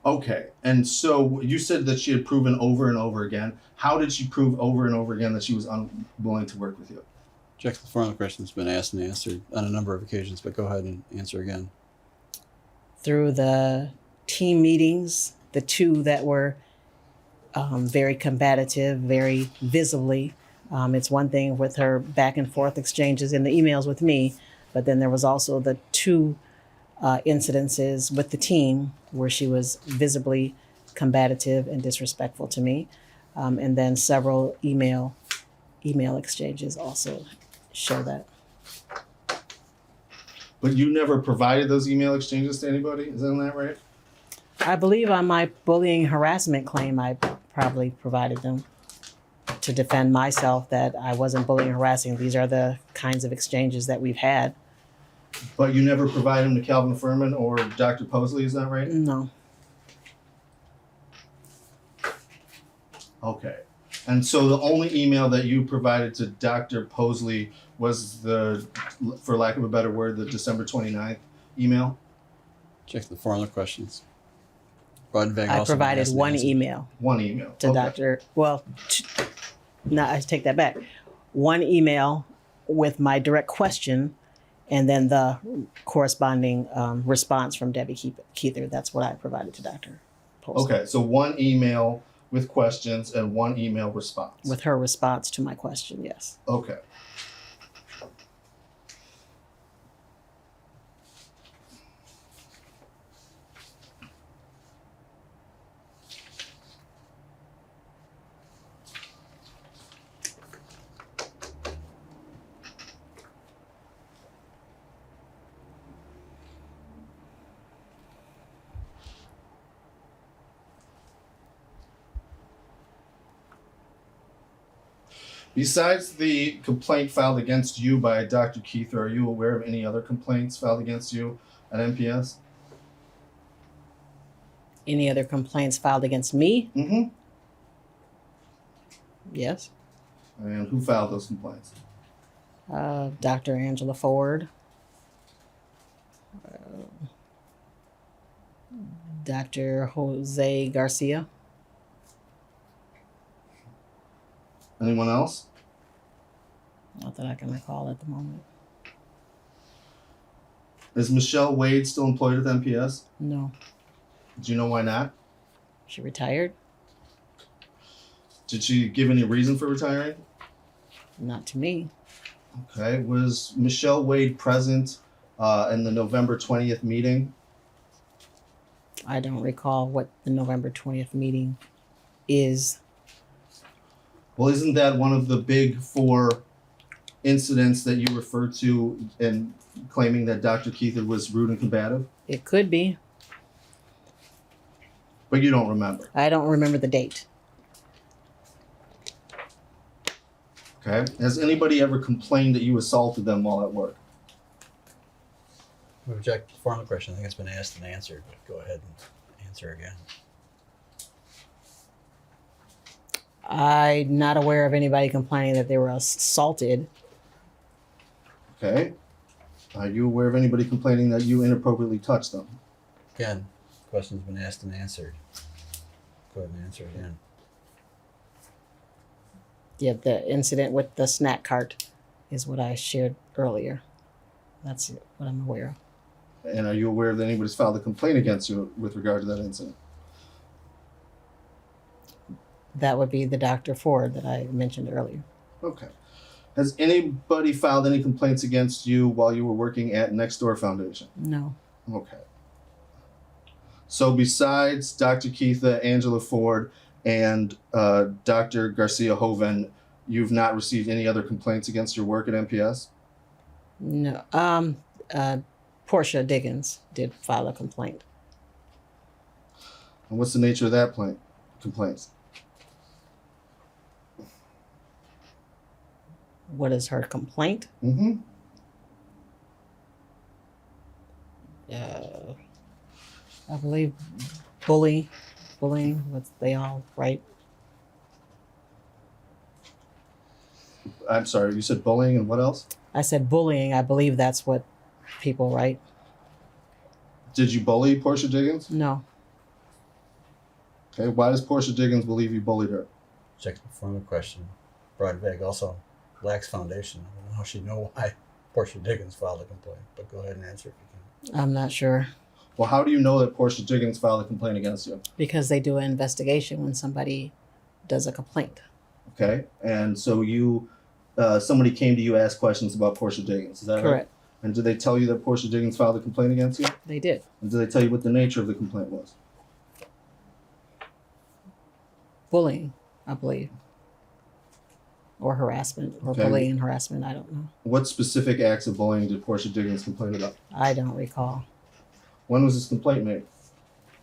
Okay. And so you said that she had proven over and over again. How did she prove over and over again that she was unwilling to work with you? Jack, the former question's been asked and answered on a number of occasions, but go ahead and answer again. Through the team meetings, the two that were very combative, very visibly. It's one thing with her back and forth exchanges in the emails with me, but then there was also the two incidences with the team where she was visibly combative and disrespectful to me. And then several email exchanges also show that. But you never provided those email exchanges to anybody? Isn't that right? I believe on my bullying harassment claim, I probably provided them to defend myself that I wasn't bullying and harassing. These are the kinds of exchanges that we've had. But you never provided them to Calvin Furman or Dr. Posley, is that right? No. Okay. And so the only email that you provided to Dr. Posley was the, for lack of a better word, the December 29th email? Check the former questions. Broadenbach I also provided asked and one answered. email One email. to Okay. Dr. Well, no, I take that back. One email with my direct question and then the corresponding response from Debbie Keither. That's what I provided to Dr. Post. Okay, so one email with questions and one email response. With her response to my question, yes. Okay. Besides the complaint filed against you by Dr. Keither, are you aware of any other complaints filed against you at MPS? Any other complaints filed against me? Mm-hmm. Yes. And who filed those complaints? Dr. Angela Ford. Dr. Jose Garcia. Anyone else? Not that I can recall at the moment. Is Michelle Wade still employed at MPS? No. Do you know why not? She retired? Did she give any reason for retiring? Not to me. Okay. Was Michelle Wade present in the November 20th meeting? I don't recall what the November 20th meeting is. Well, isn't that one of the big four incidents that you referred to in claiming that Dr. Keither was rude and combative? It could be. But you don't remember. I don't remember the date. Okay. Has anybody ever complained that you assaulted them while at work? We object to the former question. I think it's been asked and answered, but go ahead and answer again. I'm not aware of anybody complaining that they were assaulted. Okay. Are you aware of anybody complaining that you inappropriately touched them? Again, question's been asked and answered. Go ahead and answer again. Yeah, the incident with the snack cart is what I shared earlier. That's what I'm aware of. And are you aware that anybody's filed a complaint against you with regard to that incident? That would be the Dr. Ford that I mentioned earlier. Okay. Has anybody filed any complaints against you while you were working at Next Door Foundation? No, Okay. So besides Dr. Keitha, Angela Ford, and Dr. Garcia Hoven, you've not received any other complaints against your work at MPS? no. Portia Diggins did file a complaint. And what's the nature of that complaints? What is her complaint? Mm-hmm. I believe bullying. What's they all right? I'm sorry, you said bullying and what else? I said bullying. I believe that's what people write. Did you bully Portia Diggins? No, Okay, why does Portia Diggins believe you bullied her? Check the form of question. Broadbeg also lacks foundation. I don't know how she know why Portia Diggins filed a complaint, but go ahead and answer if you can. I'm not sure Well, how do you know that Portia Diggins filed a complaint against you? because they do an investigation when somebody does a complaint. Okay, and so you, somebody came to you, asked questions about Portia Diggins, is that right? Correct. And did they tell you that Portia Diggins filed a complaint against you? They did. And did they tell you what the nature of the complaint was? Bullying, I believe. Or harassment, or Okay. bullying and harassment. I don't know. What specific acts of bullying did Portia Diggins complain about? I don't recall. When was this complaint made?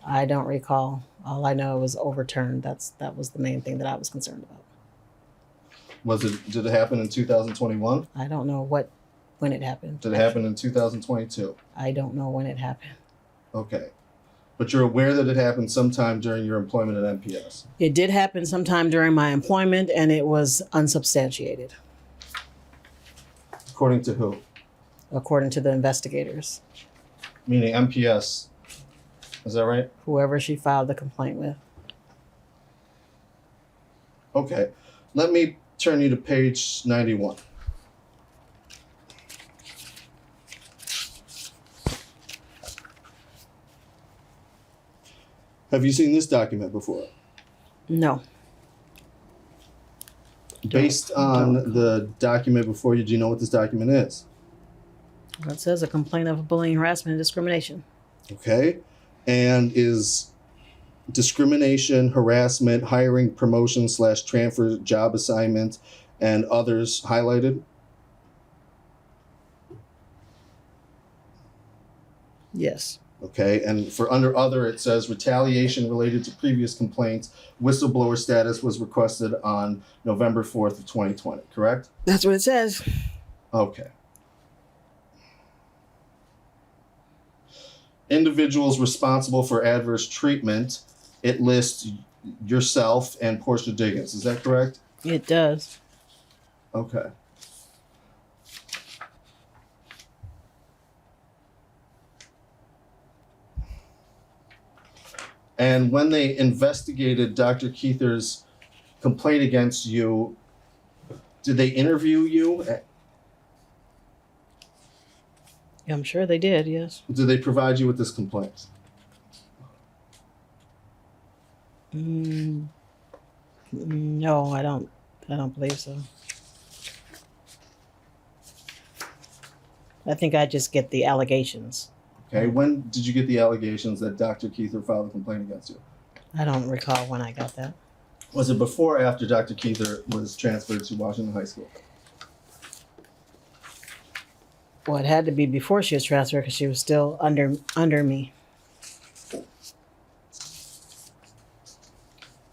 I don't recall. All I know was overturned. That was the main thing that I was concerned about. Did it happen in 2021? I don't know when it happened. Did it happen in 2022? I don't know when it happened. Okay. But you're aware that it happened sometime during your employment at MPS? It did happen sometime during my employment, and it was unsubstantiated, According to who? according to the investigators. Meaning MPS. Is that right? Whoever she filed the complaint with. Okay. Let me turn you to page 91. Have you seen this document before? No, Based on the document before you, do you know what this document is? it says a complaint of bullying, harassment, and discrimination. Okay. And is discrimination, harassment, hiring, promotion / transfer, job assignment, and others highlighted? Yes. Okay, and for under other, it says retaliation related to previous complaints, whistleblower status was requested on November 4th of 2020, correct? That's what it says. Okay. Individuals responsible for adverse treatment, it lists yourself and Portia Diggins, is that correct? It does. Okay. And when they investigated Dr. Keither's complaint against you, did they interview you? I'm sure they did, yes. Did they provide you with this complaint? No, I don't believe so. I think I just get the allegations. Okay, when did you get the allegations that Dr. Keither filed a complaint against you? I don't recall when I got that. Was it before or after Dr. Keither was transferred to Washington High School? Well, it had to be before she was transferred because she was still under me.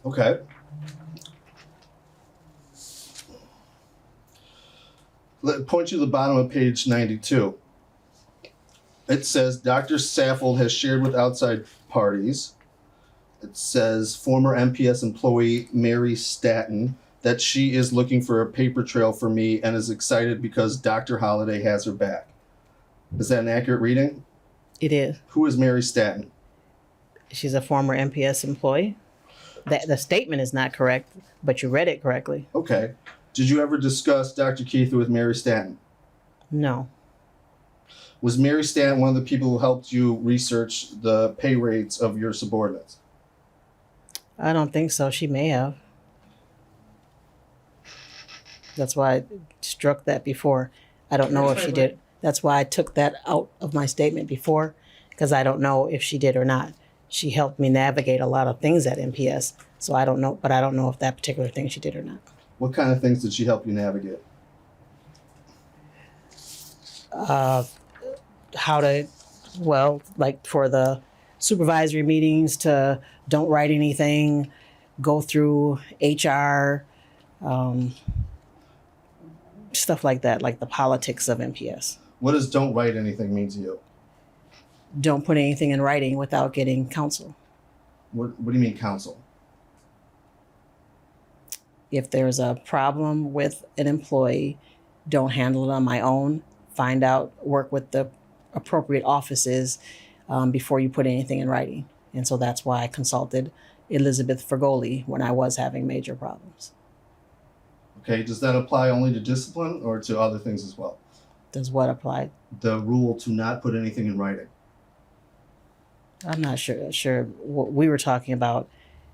Okay. Point you to the bottom of page 92. It says Dr. Saffold has shared with outside parties. It says former MPS employee Mary Statton that she is looking for a paper trail for me and is excited because Dr. Holliday has her back. Is that an accurate reading? It is. Who is Mary Statton? She's a former MPS employee. the statement is not correct, but you read it correctly. Okay. Did you ever discuss Dr. Keither with Mary Stanton? No, Was Mary Stanton one of the people who helped you research the pay rates of your subordinates? I don't think so. She may have. That's why I struck that before. I don't know if she did. That's why I took that out of my statement before, because I don't know if she did or not. She helped me navigate a lot of things at MPS, so I don't know, but I don't know if that particular thing she did or not. What kind of things did she help you navigate? How to, well, like for the supervisory meetings to don't write anything, go through HR, stuff like that, like the politics of MPS. What does don't write anything mean to you? Don't put anything in writing without getting counsel. What do you mean counsel? If there's a problem with an employee, don't handle it on my own. Find out, work with the appropriate offices before you put anything in writing. And so that's why I consulted Elizabeth Fergoli when I was having major problems. Okay, does that apply only to discipline or to other things as well? Does what apply? The rule to not put anything in writing. I'm not sure what we were talking about,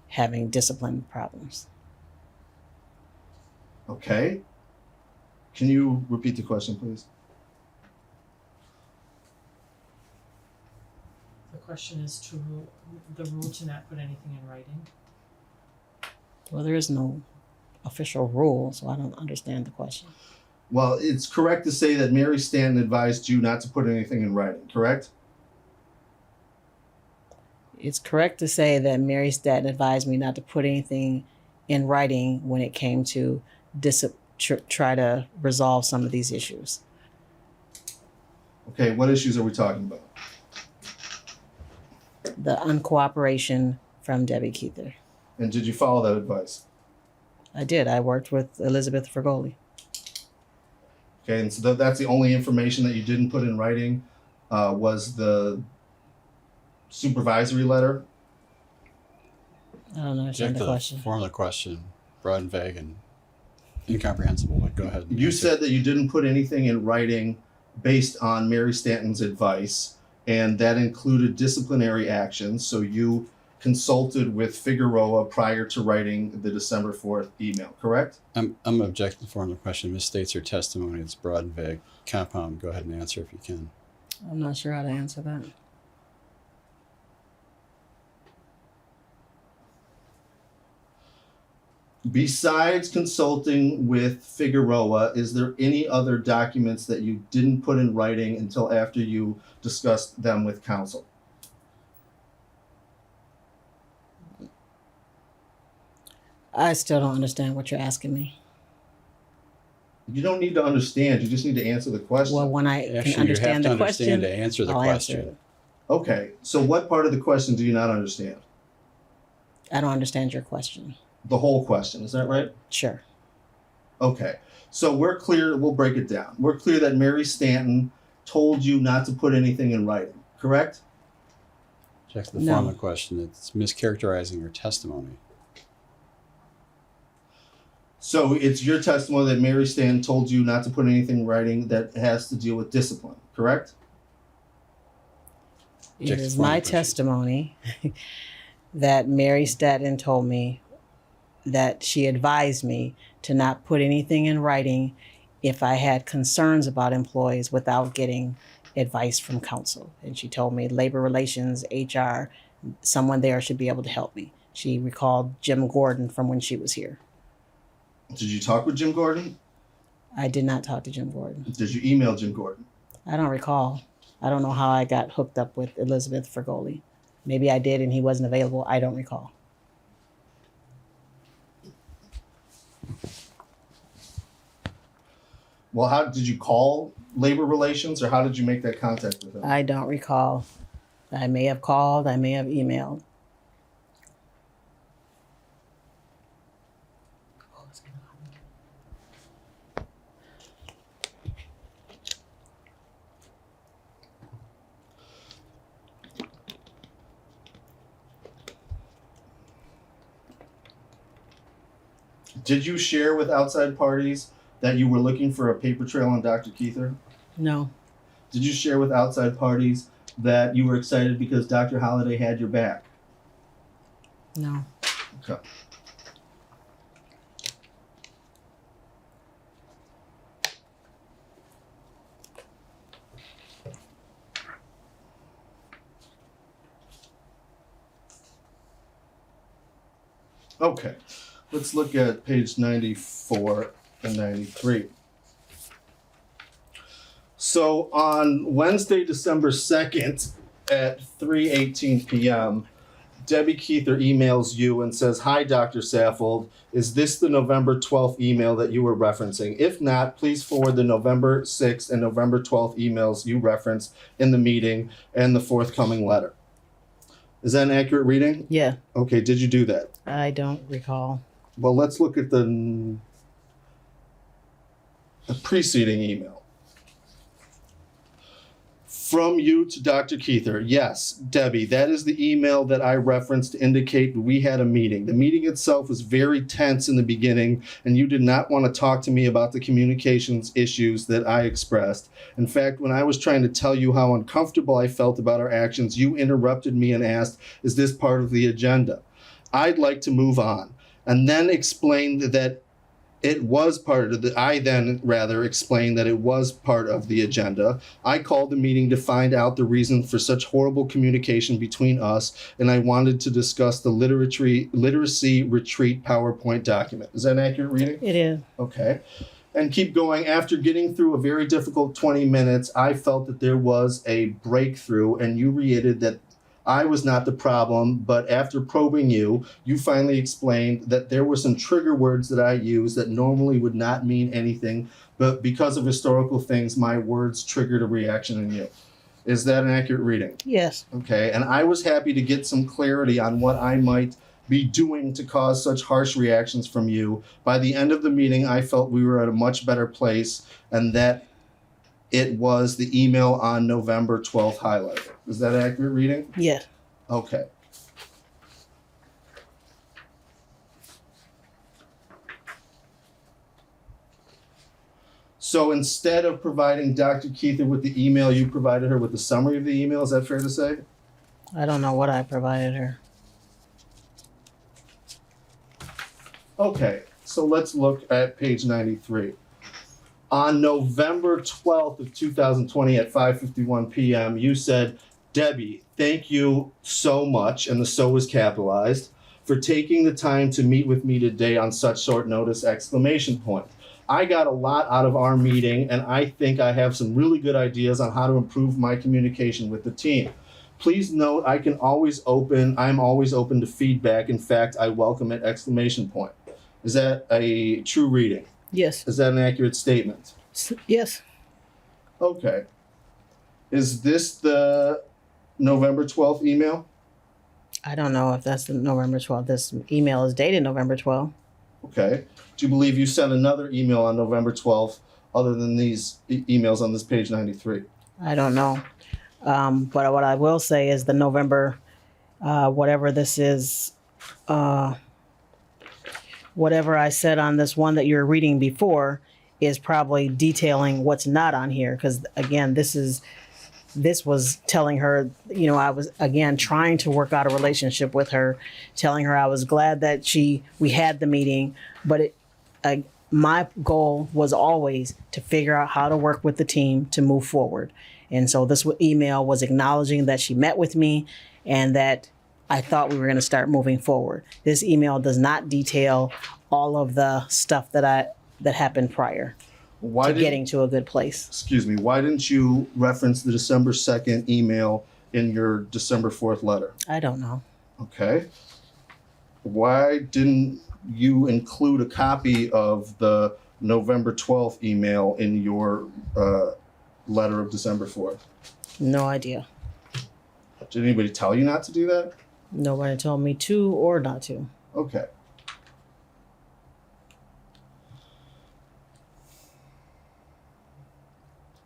having discipline problems. Okay. Can you repeat the question, please? The question is the rule to not put anything in writing. Well, there is no official rule, so I don't understand the question. Well, it's correct to say that Mary Stanton advised you not to put anything in writing, correct? It's correct to say that Mary Stanton advised me not to put anything in writing when it came to try to resolve some of these issues. Okay, what issues are we talking about? The uncooperation from Debbie Keither. And did you follow that advice? I did. I worked with Elizabeth Fergoli. Okay, and so that's the only information that you didn't put in writing was the supervisory letter? I don't understand Object the to question. the form of the question, broad and vague and incomprehensible, but go ahead. And You answer. said that you didn't put anything in writing based on Mary Stanton's advice, and that included disciplinary actions. So you consulted with Figueroa prior to writing the December 4th email, correct? I'm objecting to the form of the question. Misstates her testimony. It's broad and vague. Compound. Go ahead and answer if you can. I'm not sure how to answer that. Besides consulting with Figueroa, is there any other documents that you didn't put in writing until after you discussed them with counsel? I still don't understand what you're asking me. You don't need to understand, you just need to answer the question. Well, when I Actually, can understand you have the to understand question, to answer the I'll question. answer it. Okay, so what part of the question do you not understand? I don't understand your question. The whole question, is that right? Sure. Okay, so we're clear, we'll break it down. We're clear that Mary Stanton told you not to put anything in writing, correct? Check the No. form of the question. It's mischaracterizing her testimony. So it's your testimony that Mary Stanton told you not to put anything in writing that has to deal with discipline, correct? It Check the is form my of the question. testimony that Mary Stanton told me that she advised me to not put anything in writing if I had concerns about employees without getting advice from counsel. And she told me labor relations, HR, someone there should be able to help me. She recalled Jim Gordon from when she was here. Did you talk with Jim Gordon? I did not talk to Jim Gordon. Did you email Jim Gordon? I don't recall. I don't know how I got hooked up with Elizabeth Fergoli. Maybe I did and he wasn't available. I don't recall. Well, how did you call labor relations or how did you make that contact with them? I don't recall. I may have called, I may have emailed. Did you share with outside parties that you were looking for a paper trail on Dr. Keither? No. Did you share with outside parties that you were excited because Dr. Holliday had your back? No. Okay. Okay, let's look at page 94 and 93. So on Wednesday, December 2nd at 3:18 p.m., Debbie Keither emails you and says, "Hi, Dr. Saffold. Is this the November 12th email that you were referencing? If not, please forward the November 6th and November 12th emails you referenced in the meeting and the forthcoming letter." Is that an accurate reading? Yeah. Okay, did you do that? I don't recall. Well, let's look at the preceding email. From you to Dr. Keither. Yes, Debbie, that is the email that I referenced to indicate we had a meeting. The meeting itself was very tense in the beginning, and you did not want to talk to me about the communications issues that I expressed. In fact, when I was trying to tell you how uncomfortable I felt about our actions, you interrupted me and asked, "Is this part of the agenda?" I'd like to move on, and then explained that it was part of the, I then rather explained that it was part of the agenda. I called the meeting to find out the reason for such horrible communication between us, and I wanted to discuss the literacy retreat PowerPoint document. Is that an accurate reading? It is. Okay. And keep going. After getting through a very difficult 20 minutes, I felt that there was a breakthrough, and you reiterated that I was not the problem, but after probing you, you finally explained that there were some trigger words that I used that normally would not mean anything, but because of historical things, my words triggered a reaction in you. Is that an accurate reading? Yes. Okay, and I was happy to get some clarity on what I might be doing to cause such harsh reactions from you. By the end of the meeting, I felt we were at a much better place, and that it was the email on November 12th highlighted. Is that an accurate reading? Yes. Okay. So instead of providing Dr. Keither with the email, you provided her with a summary of the email. Is that fair to say? I don't know what I provided her. Okay, so let's look at page 93. On November 12th of 2020 at 5:51 p.m., you said, "Debbie, thank you so much," and the "so" was capitalized, "for taking the time to meet with me today on such short notice!" I got a lot out of our meeting, and I think I have some really good ideas on how to improve my communication with the team. Please note I'm always open to feedback. In fact, I welcome it! Is that a true reading? Yes. Is that an accurate statement? Yes. Okay. Is this the November 12th email? I don't know if that's the November 12th. This email is dated November 12th. Okay. Do you believe you sent another email on November 12th other than these emails on this page 93? I don't know. But what I will say is the November, whatever this is, whatever I said on this one that you're reading before is probably detailing what's not on here. Because again, this was telling her, I was again trying to work out a relationship with her, telling her I was glad that we had the meeting, but my goal was always to figure out how to work with the team to move forward. And so this email was acknowledging that she met with me and that I thought we were going to start moving forward. This email does not detail all of the stuff that happened prior to getting to a good place. Excuse me. Why didn't you reference the December 2nd email in your December 4th letter? I don't know. Okay. Why didn't you include a copy of the November 12th email in your letter of December 4th? No idea. Did anybody tell you not to do that? Nobody told me to or not to. Okay.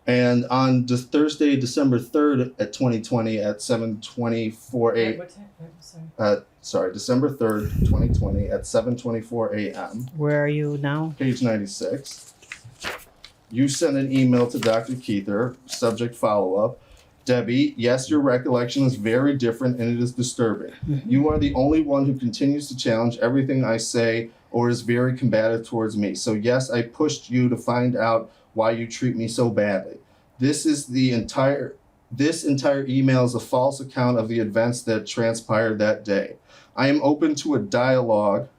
And on Thursday, December 3rd at 2020 at 7:24 Wait, a.m. what time? Sorry. Sorry, December 3rd, 2020 at 7:24 a.m. Where are you now? Page 96. You sent an email to Dr. Keither, subject follow-up. Debbie, yes, your recollection is very different and it is disturbing. You are the only one who continues to challenge everything I say or is very combative towards me. So yes, I pushed you to find out why you treat me so badly. This entire email is a false account of the events that transpired that day. I am open to a dialogue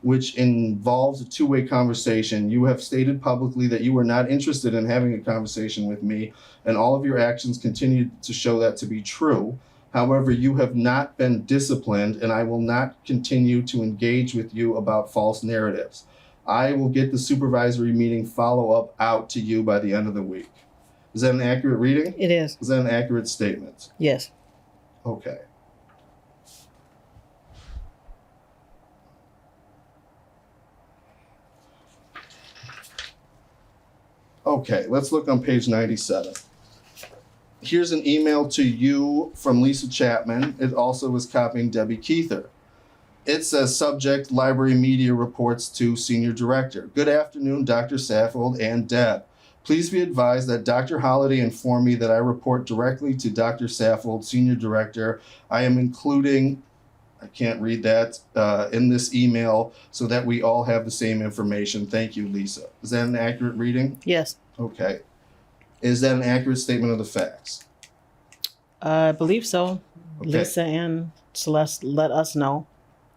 which involves a two-way conversation. You have stated publicly that you were not interested in having a conversation with me, and all of your actions continue to show that to be true. However, you have not been disciplined, and I will not continue to engage with you about false narratives. I will get the supervisory meeting follow-up out to you by the end of the week. Is that an accurate reading? It is. Is that an accurate statement? Yes. Okay. Okay, let's look on page 97. Here's an email to you from Lisa Chapman. It also is copying Debbie Keither. It says, subject, library media reports to Senior Director. Good afternoon, Dr. Saffold and Deb. Please be advised that Dr. Holliday informed me that I report directly to Dr. Saffold, Senior Director. I am including, I can't read that, in this email so that we all have the same information. Thank you, Lisa. Is that an accurate reading? Yes. Okay. Is that an accurate statement of the facts? I believe so. Okay. Lisa and Celeste let us know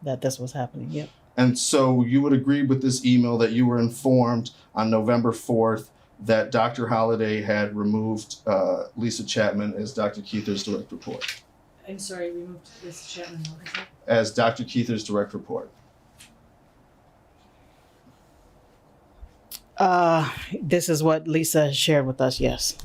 that this was happening. Yep. And so you would agree with this email that you were informed on November 4th that Dr. Holliday had removed Lisa Chapman as Dr. Keither's direct report. I'm sorry, we moved this Chapman. What was that? As Dr. Keither's direct report. This is what Lisa shared with us. Yes.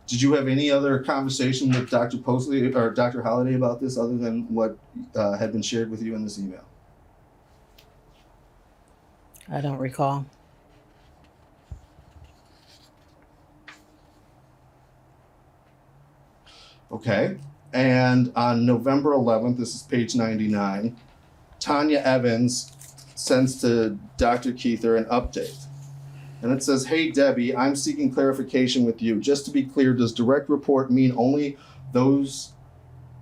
Did you have any other conversation with Dr. Posley or Dr. Holliday about this other than what had been shared with you in this email? I don't recall. Okay. And on November 11th, this is page 99, Tanya Evans sends to Dr. Keither an update. And it says, hey, Debbie, I'm seeking clarification with you. Just to be clear, does direct report mean only those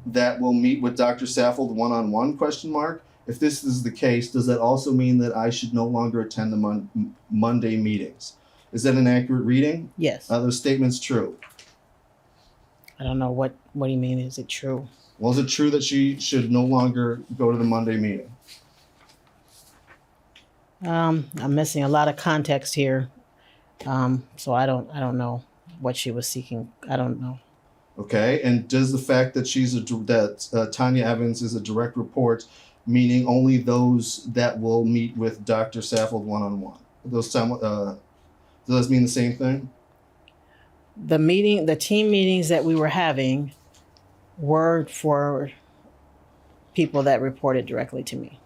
that will meet with Dr. Saffold one-on-one, question mark? If this is the case, does that also mean that I should no longer attend the Monday meetings? Is that an accurate reading? Yes. Are those statements true? I don't know what do you mean. Is it true? Well, is it true that she should no longer go to the Monday meeting? I'm missing a lot of context here. So I don't know what she was seeking. I don't know. Okay, and does the fact that Tanya Evans is a direct report, meaning only those that will meet with Dr. Saffold one-on-one? Does those mean the same thing? The team meetings that we were having were for people that reported directly to me.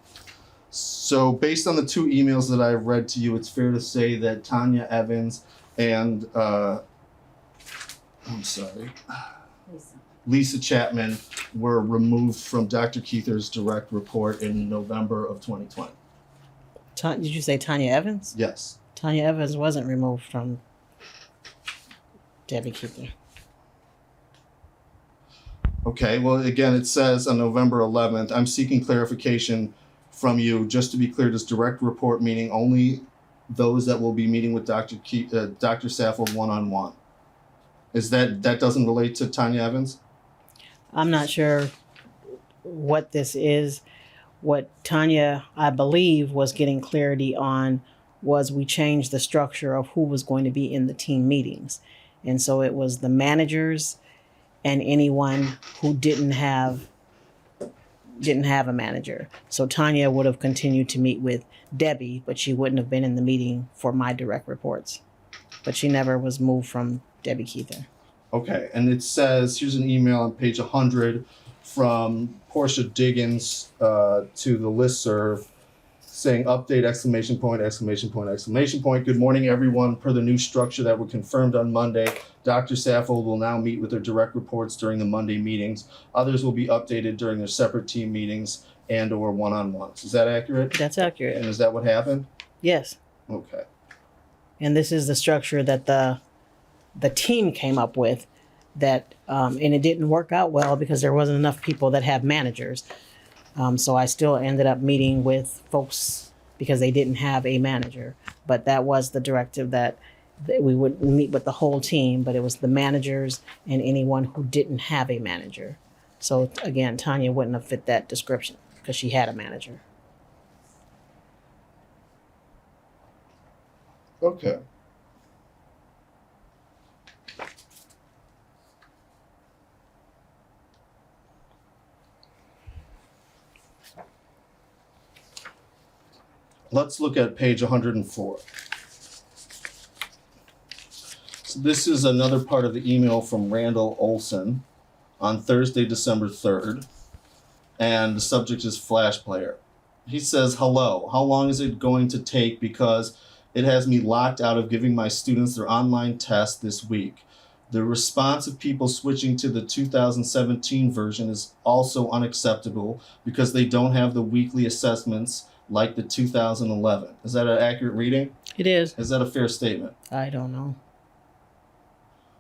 So based on the two emails that I've read to you, it's fair to say that Tanya Evans and Lisa Chapman were removed from Dr. Keither's direct report in November of 2020. Did you say Tanya Evans? Yes. Tanya Evans wasn't removed from Debbie Keither. Okay, well, again, it says on November 11th, I'm seeking clarification from you. Just to be clear, does direct report meaning only those that will be meeting with Dr. Saffold one-on-one? Is that doesn't relate to Tanya Evans? I'm not sure what this is. What Tanya, I believe, was getting clarity on was we changed the structure of who was going to be in the team meetings. And so it was the managers and anyone who didn't have a manager. So Tanya would have continued to meet with Debbie, but she wouldn't have been in the meeting for my direct reports. But she never was moved from Debbie Keither. Okay, and it says, here's an email on page 100 from Portia Diggins to the listserv saying update, exclamation point, exclamation point, exclamation point. Good morning, everyone. Per the new structure that were confirmed on Monday, Dr. Saffold will now meet with their direct reports during the Monday meetings. Others will be updated during their separate team meetings and or one-on-ones. Is that accurate? That's And accurate. is that what happened? Yes. Okay. And this is the structure that the team came up with that and it didn't work out well because there wasn't enough people that have managers. So I still ended up meeting with folks because they didn't have a manager. But that was the directive that we would meet with the whole team, but it was the managers and anyone who didn't have a manager. So again, Tanya wouldn't have fit that description because she had a manager. Okay. Let's look at page 104. So this is another part of the email from Randall Olson on Thursday, December 3rd. And the subject is Flash Player. He says, hello, how long is it going to take because it has me locked out of giving my students their online test this week. The response of people switching to the 2017 version is also unacceptable because they don't have the weekly assessments like the 2011. Is that an accurate reading? It is. Is that a fair statement? I don't know.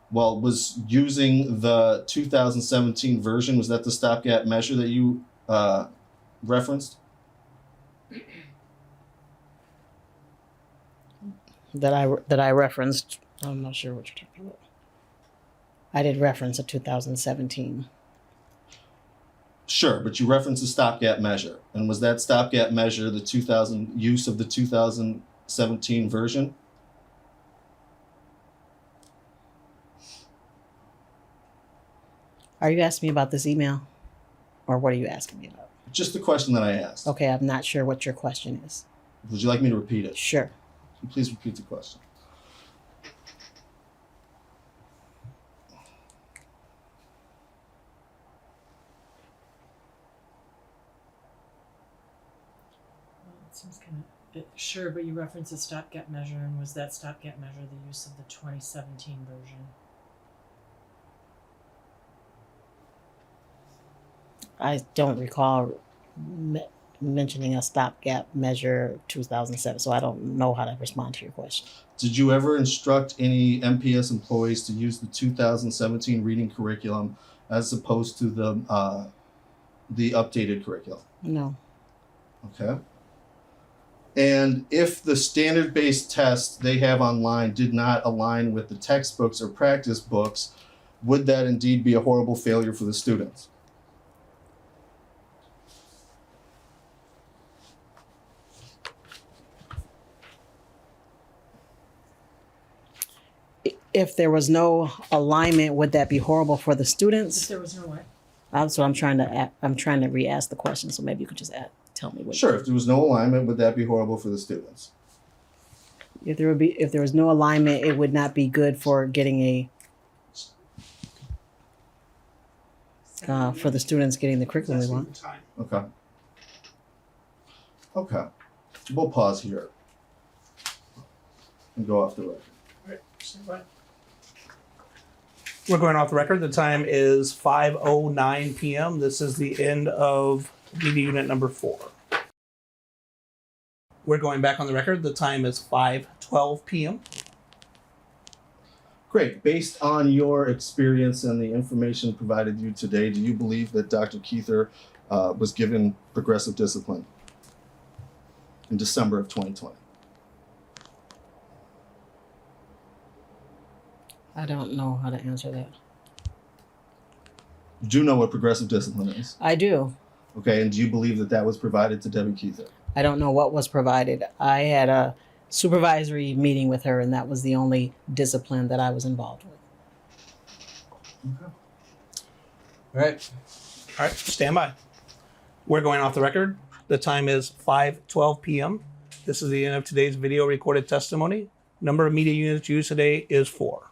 Well, was using the 2017 version, was that the stopgap measure that you referenced? That I referenced. I'm not sure what you're talking about. I did reference a 2017. Sure, but you referenced the stopgap measure. And was that stopgap measure the use of the 2017 version? Are you asking me about this email? Or what are you asking me about? Just the question that I asked. Okay, I'm not sure what your question is. Would you like me to repeat it? Sure. Please repeat the question. Well, it seems kind of sure, but you referenced a stopgap measure, and was that stopgap measure the use of the 2017 version? I don't recall mentioning a stopgap measure 2007, so I don't know how to respond to your question. Did you ever instruct any MPS employees to use the 2017 reading curriculum as opposed to the updated curriculum? No. Okay. And if the standard-based tests they have online did not align with the textbooks or practice books, would that indeed be a horrible failure for the students? If there was no alignment, would that be horrible for the If students? there was no what? That's what I'm trying to re-ask the question, so maybe you could just tell me what. Sure, if there was no alignment, would that be horrible for the students? If there was no alignment, it would not be good for getting for the students getting the curriculum we want. Okay. Okay. We'll pause here and go off the record. We're going off the record. The time is 5:09 p.m. This is the end of media unit number 4. We're going back on the record. The time is 5:12 p.m. Great. Based on your experience and the information provided you today, do you believe that Dr. Keither was given progressive discipline in December of 2020? I don't know how to answer that. You do know what progressive discipline is. I do. Okay, and do you believe that that was provided to Debbie Keither? I don't know what was provided. I had a supervisory meeting with her, and that was the only discipline that I was involved with. Okay. All right. All right, stand by. We're going off the record. The time is 5:12 p.m. This is the end of today's video recorded testimony. Number of media units used today is 4.